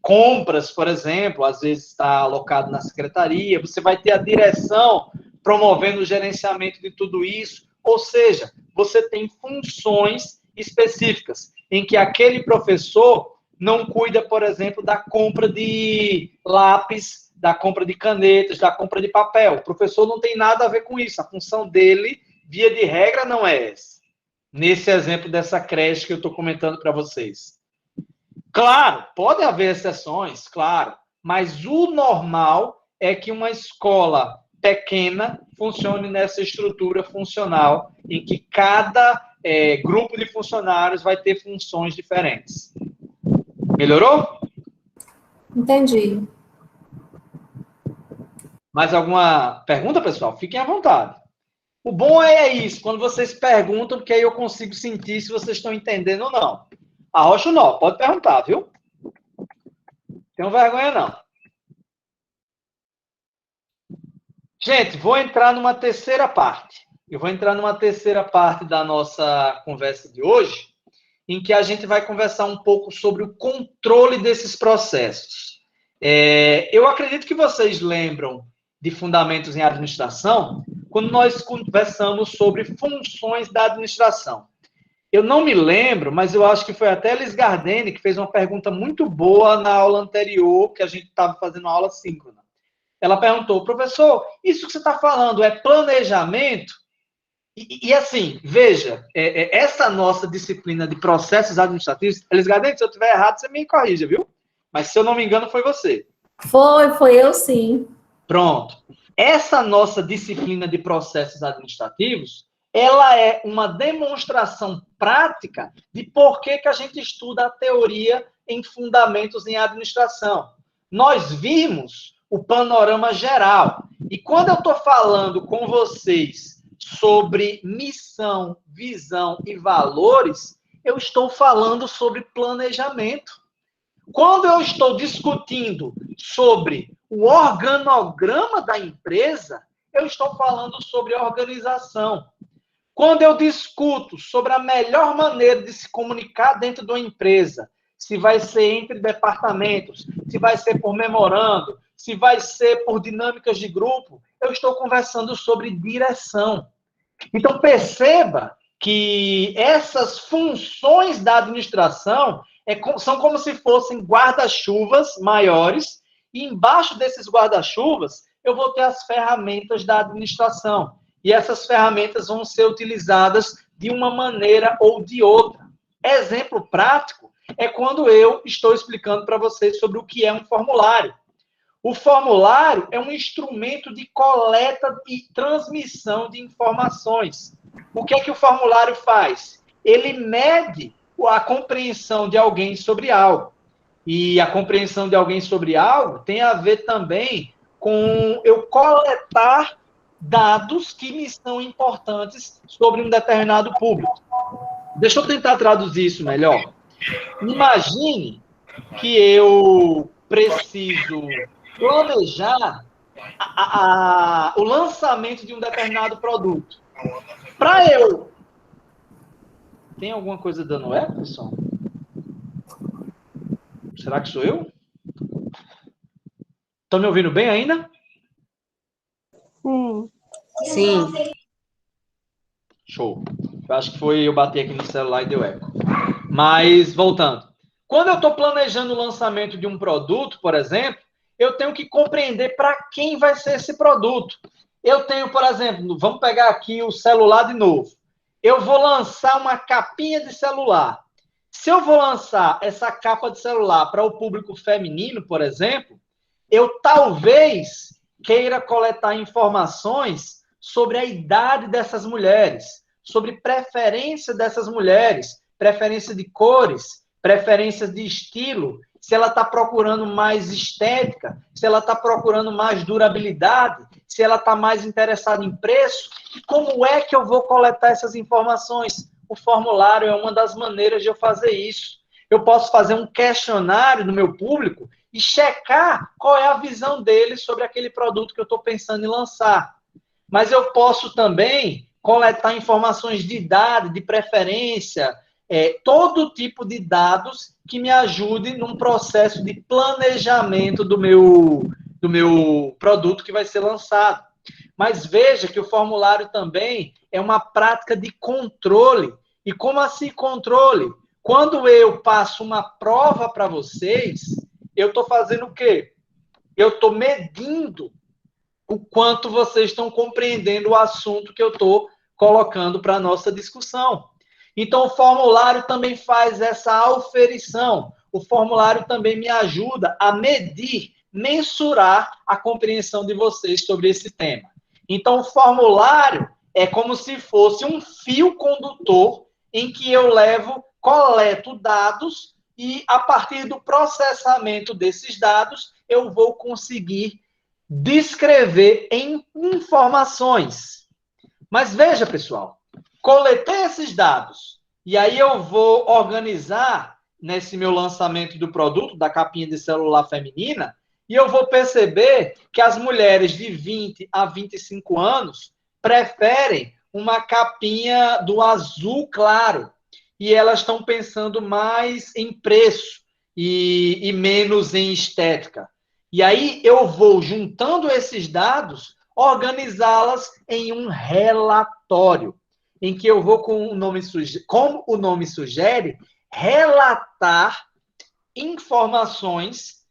compras, por exemplo, às vezes está alocado na secretaria, você vai ter a direção promovendo o gerenciamento de tudo isso, ou seja, você tem funções específicas em que aquele professor não cuida, por exemplo, da compra de lápis, da compra de canetas, da compra de papel. O professor não tem nada a ver com isso. A função dele, via de regra, não é essa. Nesse exemplo dessa creche que eu estou comentando para vocês. Claro, pode haver exceções, claro, mas o normal é que uma escola pequena funcione nessa estrutura funcional, em que cada grupo de funcionários vai ter funções diferentes. Melhorou? Entendi. Mais alguma pergunta, pessoal? Fiquem à vontade. O bom é isso, quando vocês perguntam, porque aí eu consigo sentir se vocês estão entendendo ou não. Arrocha o nó, pode perguntar, viu? Tenho vergonha, não. Gente, vou entrar numa terceira parte. Eu vou entrar numa terceira parte da nossa conversa de hoje, em que a gente vai conversar um pouco sobre o controle desses processos. Eu acredito que vocês lembram de Fundamentos em Administração, quando nós conversamos sobre funções da administração. Eu não me lembro, mas eu acho que foi até Elis Gardeni que fez uma pergunta muito boa na aula anterior, que a gente estava fazendo uma aula síncrona. Ela perguntou, professor, isso que você está falando é planejamento? E assim, veja, essa nossa disciplina de processos administrativos, Elis Gardeni, se eu estiver errado, você me corrija, viu? Mas se eu não me engano, foi você. Foi eu sim. Pronto. Essa nossa disciplina de processos administrativos, ela é uma demonstração prática de por que a gente estuda a teoria em fundamentos em administração. Nós vimos o panorama geral. E quando eu estou falando com vocês sobre missão, visão e valores, eu estou falando sobre planejamento. Quando eu estou discutindo sobre o organograma da empresa, eu estou falando sobre organização. Quando eu discuto sobre a melhor maneira de se comunicar dentro de uma empresa, se vai ser entre departamentos, se vai ser por memorando, se vai ser por dinâmicas de grupo, eu estou conversando sobre direção. Então, perceba que essas funções da administração são como se fossem guarda-chuvas maiores, e embaixo desses guarda-chuvas eu vou ter as ferramentas da administração. E essas ferramentas vão ser utilizadas de uma maneira ou de outra. Exemplo prático é quando eu estou explicando para vocês sobre o que é um formulário. O formulário é um instrumento de coleta e transmissão de informações. O que é que o formulário faz? Ele mede a compreensão de alguém sobre algo. E a compreensão de alguém sobre algo tem a ver também com eu coletar dados que me são importantes sobre um determinado público. Deixa eu tentar traduzir isso melhor. Imagine que eu preciso planejar o lançamento de um determinado produto. Para eu... Tem alguma coisa dando eco, pessoal? Será que sou eu? Estão me ouvindo bem ainda? Sim. Show. Eu acho que foi eu bater aqui no celular e deu eco. Mas, voltando. Quando eu estou planejando o lançamento de um produto, por exemplo, eu tenho que compreender para quem vai ser esse produto. Eu tenho, por exemplo, vamos pegar aqui o celular de novo. Eu vou lançar uma capinha de celular. Se eu vou lançar essa capa de celular para o público feminino, por exemplo, eu talvez queira coletar informações sobre a idade dessas mulheres, sobre preferência dessas mulheres, preferência de cores, preferências de estilo, se ela está procurando mais estética, se ela está procurando mais durabilidade, se ela está mais interessada em preço. E como é que eu vou coletar essas informações? O formulário é uma das maneiras de eu fazer isso. Eu posso fazer um questionário no meu público e checar qual é a visão deles sobre aquele produto que eu estou pensando em lançar. Mas eu posso também coletar informações de idade, de preferência, todo tipo de dados que me ajude num processo de planejamento do meu produto que vai ser lançado. Mas veja que o formulário também é uma prática de controle. E como assim controle? Quando eu passo uma prova para vocês, eu estou fazendo o quê? Eu estou medindo o quanto vocês estão compreendendo o assunto que eu estou colocando para a nossa discussão. Então, o formulário também faz essa auferição. O formulário também me ajuda a medir, mensurar a compreensão de vocês sobre esse tema. Então, o formulário é como se fosse um fio condutor em que eu coleto dados e, a partir do processamento desses dados, eu vou conseguir descrever em informações. Mas veja, pessoal, coletei esses dados, e aí eu vou organizar nesse meu lançamento do produto, da capinha de celular feminina, e eu vou perceber que as mulheres de 20 a 25 anos preferem uma capinha do azul claro, e elas estão pensando mais em preço e menos em estética. E aí eu vou, juntando esses dados, organizá-las em um relatório, em que eu vou, como o nome sugere, relatar informações,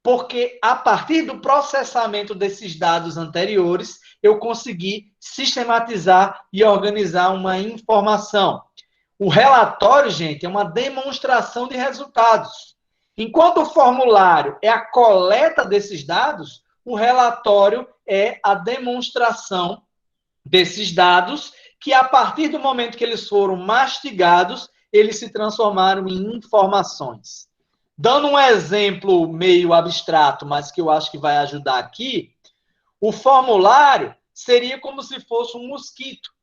porque a partir do processamento desses dados anteriores, eu consegui sistematizar e organizar uma informação. O relatório, gente, é uma demonstração de resultados. Enquanto o formulário é a coleta desses dados, o relatório é a demonstração desses dados, que a partir do momento que eles foram mastigados, eles se transformaram em informações. Dando um exemplo meio abstrato, mas que eu acho que vai ajudar aqui, o formulário seria como se fosse um mosquito.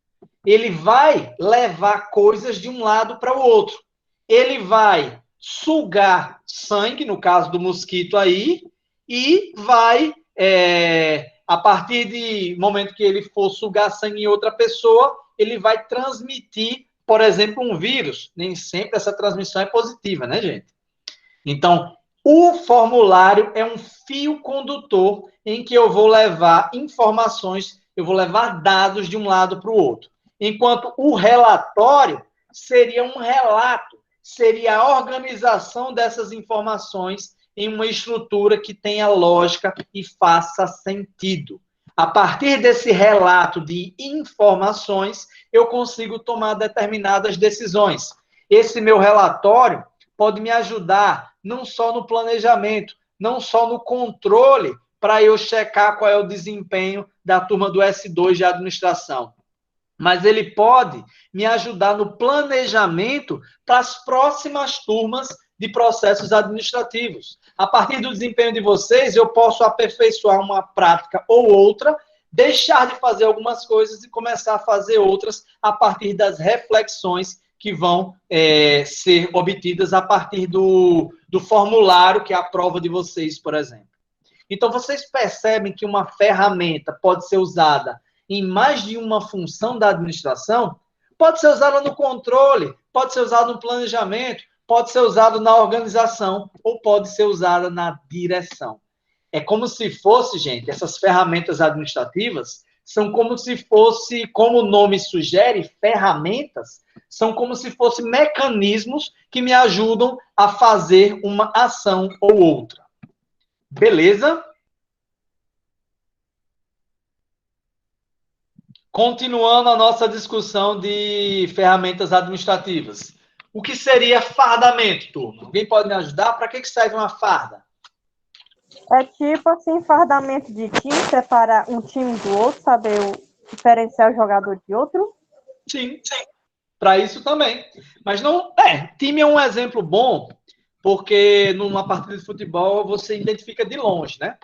Ele vai levar coisas de um lado para o outro. Ele vai sugar sangue, no caso do mosquito aí, e vai, a partir do momento que ele for sugar sangue em outra pessoa, ele vai transmitir, por exemplo, um vírus. Nem sempre essa transmissão é positiva, né, gente? Então, o formulário é um fio condutor em que eu vou levar informações, eu vou levar dados de um lado para o outro. Enquanto o relatório seria um relato, seria a organização dessas informações em uma estrutura que tenha lógica e faça sentido. A partir desse relato de informações, eu consigo tomar determinadas decisões. Esse meu relatório pode me ajudar não só no planejamento, não só no controle, para eu checar qual é o desempenho da turma do S2 de administração, mas ele pode me ajudar no planejamento para as próximas turmas de processos administrativos. A partir do desempenho de vocês, eu posso aperfeiçoar uma prática ou outra, deixar de fazer algumas coisas e começar a fazer outras a partir das reflexões que vão ser obtidas a partir do formulário, que é a prova de vocês, por exemplo. Então, vocês percebem que uma ferramenta pode ser usada em mais de uma função da administração? Pode ser usada no controle, pode ser usada no planejamento, pode ser usada na organização ou pode ser usada na direção. É como se fosse, gente, essas ferramentas administrativas são como se fosse, como o nome sugere, ferramentas, são como se fossem mecanismos que me ajudam a fazer uma ação ou outra. Beleza? Continuando a nossa discussão de ferramentas administrativas. O que seria fardamento, turma? Alguém pode me ajudar? Para que serve uma farda? É tipo assim, fardamento de time, separar um time do outro, saber diferenciar o jogador de outro? Sim. Para isso também. Mas não. Time é um exemplo bom, porque numa partida de futebol você identifica de longe, né?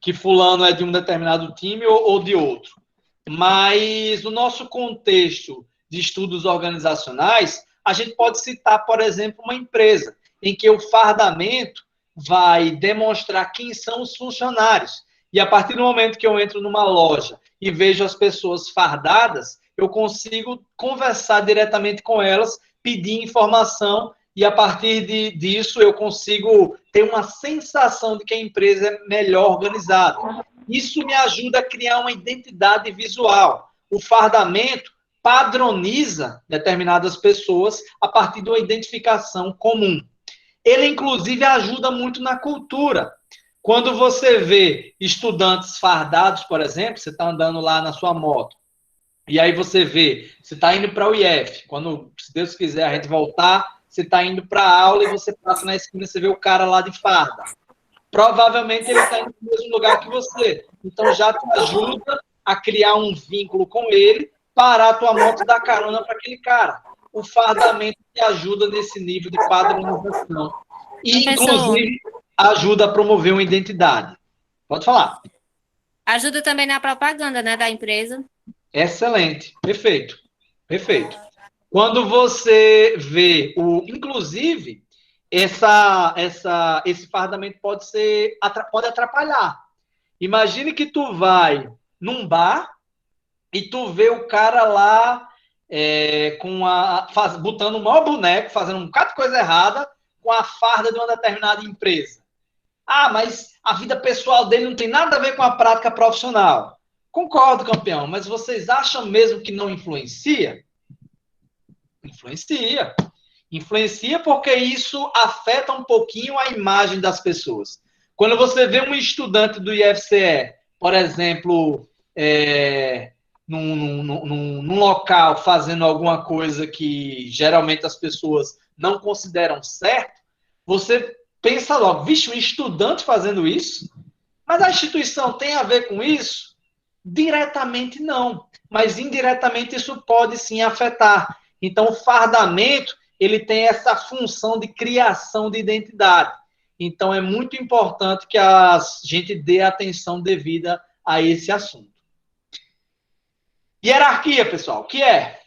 Que fulano é de um determinado time ou de outro. Mas no nosso contexto de estudos organizacionais, a gente pode citar, por exemplo, uma empresa em que o fardamento vai demonstrar quem são os funcionários. E a partir do momento que eu entro numa loja e vejo as pessoas fardadas, eu consigo conversar diretamente com elas, pedir informação, e a partir disso eu consigo ter uma sensação de que a empresa é melhor organizada. Isso me ajuda a criar uma identidade visual. O fardamento padroniza determinadas pessoas a partir de uma identificação comum. Ele, inclusive, ajuda muito na cultura. Quando você vê estudantes fardados, por exemplo, você está andando lá na sua moto, e aí você vê, você está indo para o IF, quando, se Deus quiser, a gente voltar, você está indo para a aula e você passa na esquina e você vê o cara lá de farda. Provavelmente ele está indo no mesmo lugar que você. Então já te ajuda a criar um vínculo com ele, parar a tua moto e dar carona para aquele cara. o fardamento te ajuda nesse nível de padronização. E, inclusive, ajuda a promover uma identidade. Pode falar. Ajuda também na propaganda, né, da empresa. Excelente. Perfeito. Perfeito. Quando você vê inclusive, esse fardamento pode atrapalhar. Imagine que tu vai num bar e tu vê o cara lá botando um maior boneco, fazendo um bocado de coisa errada com a farda de uma determinada empresa. Ah, mas a vida pessoal dele não tem nada a ver com a prática profissional. Concordo, campeão, mas vocês acham mesmo que não influencia? Influencia. Influencia porque isso afeta um pouquinho a imagem das pessoas. Quando você vê um estudante do IFCE, por exemplo, num local fazendo alguma coisa que geralmente as pessoas não consideram certo, você pensa logo, vixe, um estudante fazendo isso? Mas a instituição tem a ver com isso? Diretamente não, mas indiretamente isso pode sim afetar. Então o fardamento, ele tem essa função de criação de identidade. Então é muito importante que a gente dê atenção devida a esse assunto. Hierarquia, pessoal, o que é?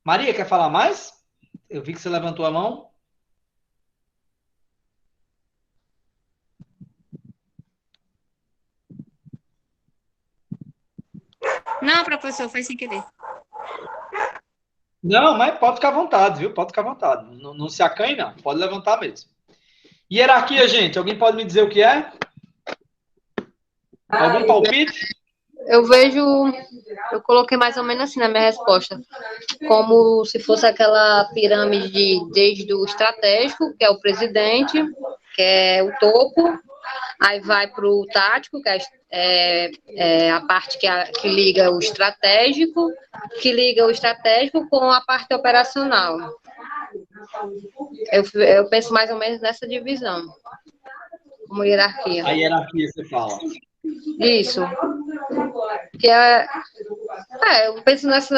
Maria, quer falar mais? Eu vi que você levantou a mão. Não, professor, foi sem querer. Não, mas pode ficar à vontade, viu? Pode ficar à vontade. Não se acanhe, não. Pode levantar mesmo. Hierarquia, gente. Alguém pode me dizer o que é? Algum palpite? Eu coloquei mais ou menos assim na minha resposta, como se fosse aquela pirâmide desde o estratégico, que é o presidente, que é o topo, aí vai para o tático, que é a parte que liga o estratégico, com a parte operacional. Eu penso mais ou menos nessa divisão, como hierarquia. A hierarquia, você fala. Isso. Que eu penso nessa.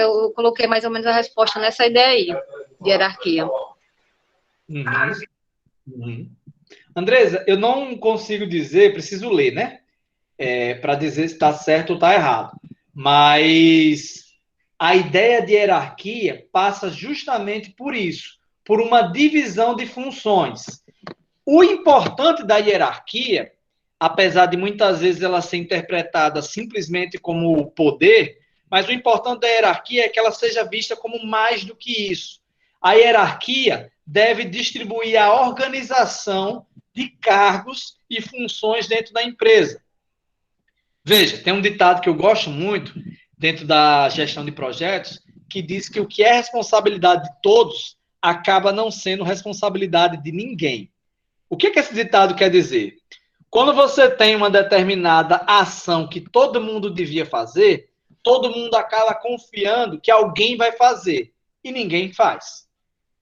Eu coloquei mais ou menos a resposta nessa ideia aí, de hierarquia. Andresa, eu não consigo dizer, preciso ler, né? Para dizer se está certo ou está errado. Mas a ideia de hierarquia passa justamente por isso, por uma divisão de funções. O importante da hierarquia, apesar de muitas vezes ela ser interpretada simplesmente como poder, mas o importante da hierarquia é que ela seja vista como mais do que isso. A hierarquia deve distribuir a organização de cargos e funções dentro da empresa. Veja, tem um ditado que eu gosto muito dentro da gestão de projetos, que diz que o que é responsabilidade de todos acaba não sendo responsabilidade de ninguém. O que esse ditado quer dizer? Quando você tem uma determinada ação que todo mundo devia fazer, todo mundo acaba confiando que alguém vai fazer e ninguém faz.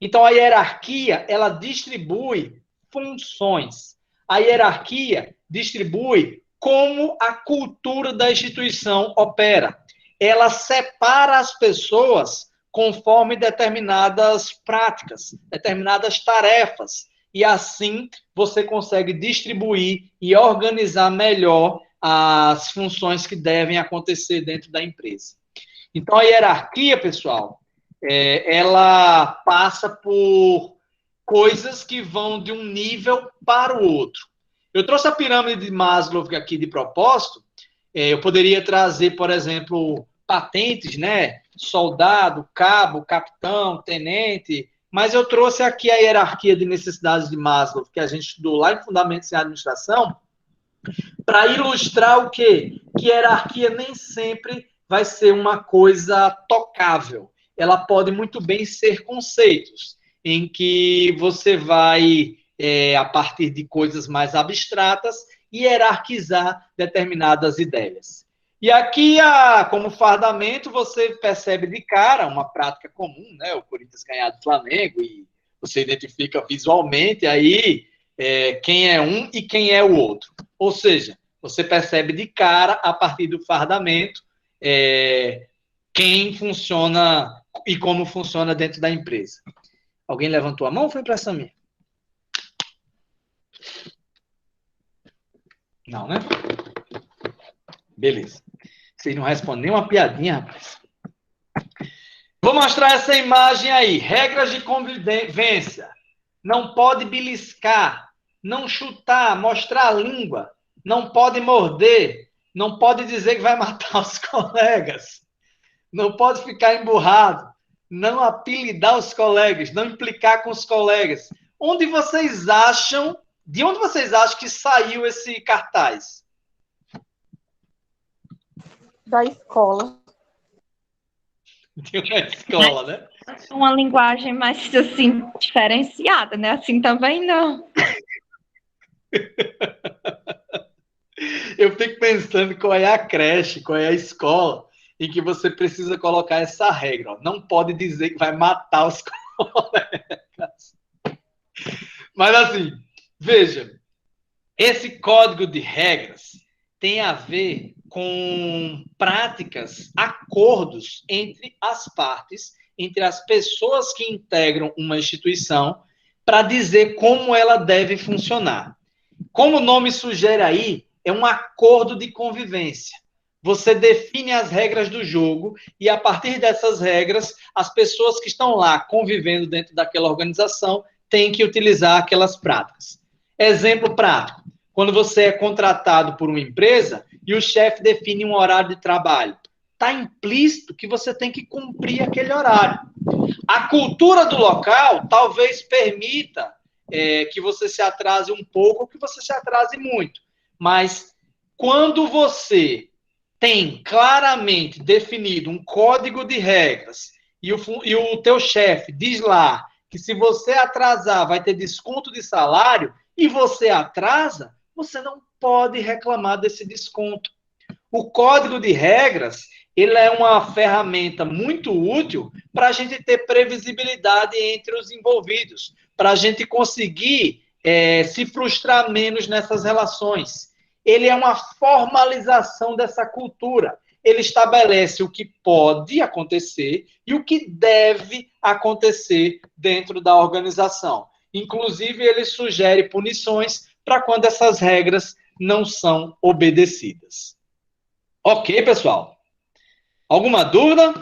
Então, a hierarquia, ela distribui funções. A hierarquia distribui como a cultura da instituição opera. Ela separa as pessoas conforme determinadas práticas, determinadas tarefas. E assim você consegue distribuir e organizar melhor as funções que devem acontecer dentro da empresa. Então, a hierarquia, pessoal, ela passa por coisas que vão de um nível para o outro. Eu trouxe a pirâmide de Maslow aqui de propósito. Eu poderia trazer, por exemplo, patentes, né? Soldado, cabo, capitão, tenente. Mas eu trouxe aqui a hierarquia de necessidades de Maslow, que a gente estudou lá em Fundamentos em Administração, para ilustrar o quê? Que hierarquia nem sempre vai ser uma coisa tocável. Ela pode muito bem ser conceitos, em que você vai, a partir de coisas mais abstratas, hierarquizar determinadas ideias. E aqui, como fardamento, você percebe de cara uma prática comum, né? O Corinthians ganhar do Flamengo, e você identifica visualmente aí quem é um e quem é o outro. Ou seja, Você percebe de cara, a partir do fardamento, quem funciona e como funciona dentro da empresa. Alguém levantou a mão ou foi impressão minha? Não, né? Beleza. Vocês não respondem nem uma piadinha, rapaz. Vou mostrar essa imagem aí. Regras de convivência. Não pode beliscar, não chutar, mostrar a língua, não pode morder, não pode dizer que vai matar os colegas, não pode ficar emburrado, não apelidar os colegas, não implicar com os colegas. De onde vocês acham que saiu esse cartaz? Da escola. De uma escola, né? Uma linguagem mais, assim, diferenciada, né? Assim também não. Eu fico pensando qual é a creche, qual é a escola em que você precisa colocar essa regra. Ó. Não pode dizer que vai matar os colegas. Mas assim, veja, esse código de regras tem a ver com práticas, acordos entre as partes, entre as pessoas que integram uma instituição, para dizer como ela deve funcionar. Como o nome sugere aí, é um acordo de convivência. Você define as regras do jogo e, a partir dessas regras, as pessoas que estão lá convivendo dentro daquela organização têm que utilizar aquelas práticas. Exemplo prático. Quando você é contratado por uma empresa e o chefe define um horário de trabalho, está implícito que você tem que cumprir aquele horário. A cultura do local talvez permita que você se atrase um pouco ou que você se atrase muito. Mas quando você tem claramente definido um código de regras e o teu chefe diz lá que se você atrasar vai ter desconto de salário e você atrasa, você não pode reclamar desse desconto. O código de regras, ele é uma ferramenta muito útil para a gente ter previsibilidade entre os envolvidos, para a gente conseguir se frustrar menos nessas relações. Ele é uma formalização dessa cultura. Ele estabelece o que pode acontecer e o que deve acontecer dentro da organização. Inclusive, ele sugere punições para quando essas regras não são obedecidas. Ok, pessoal? Alguma dúvida?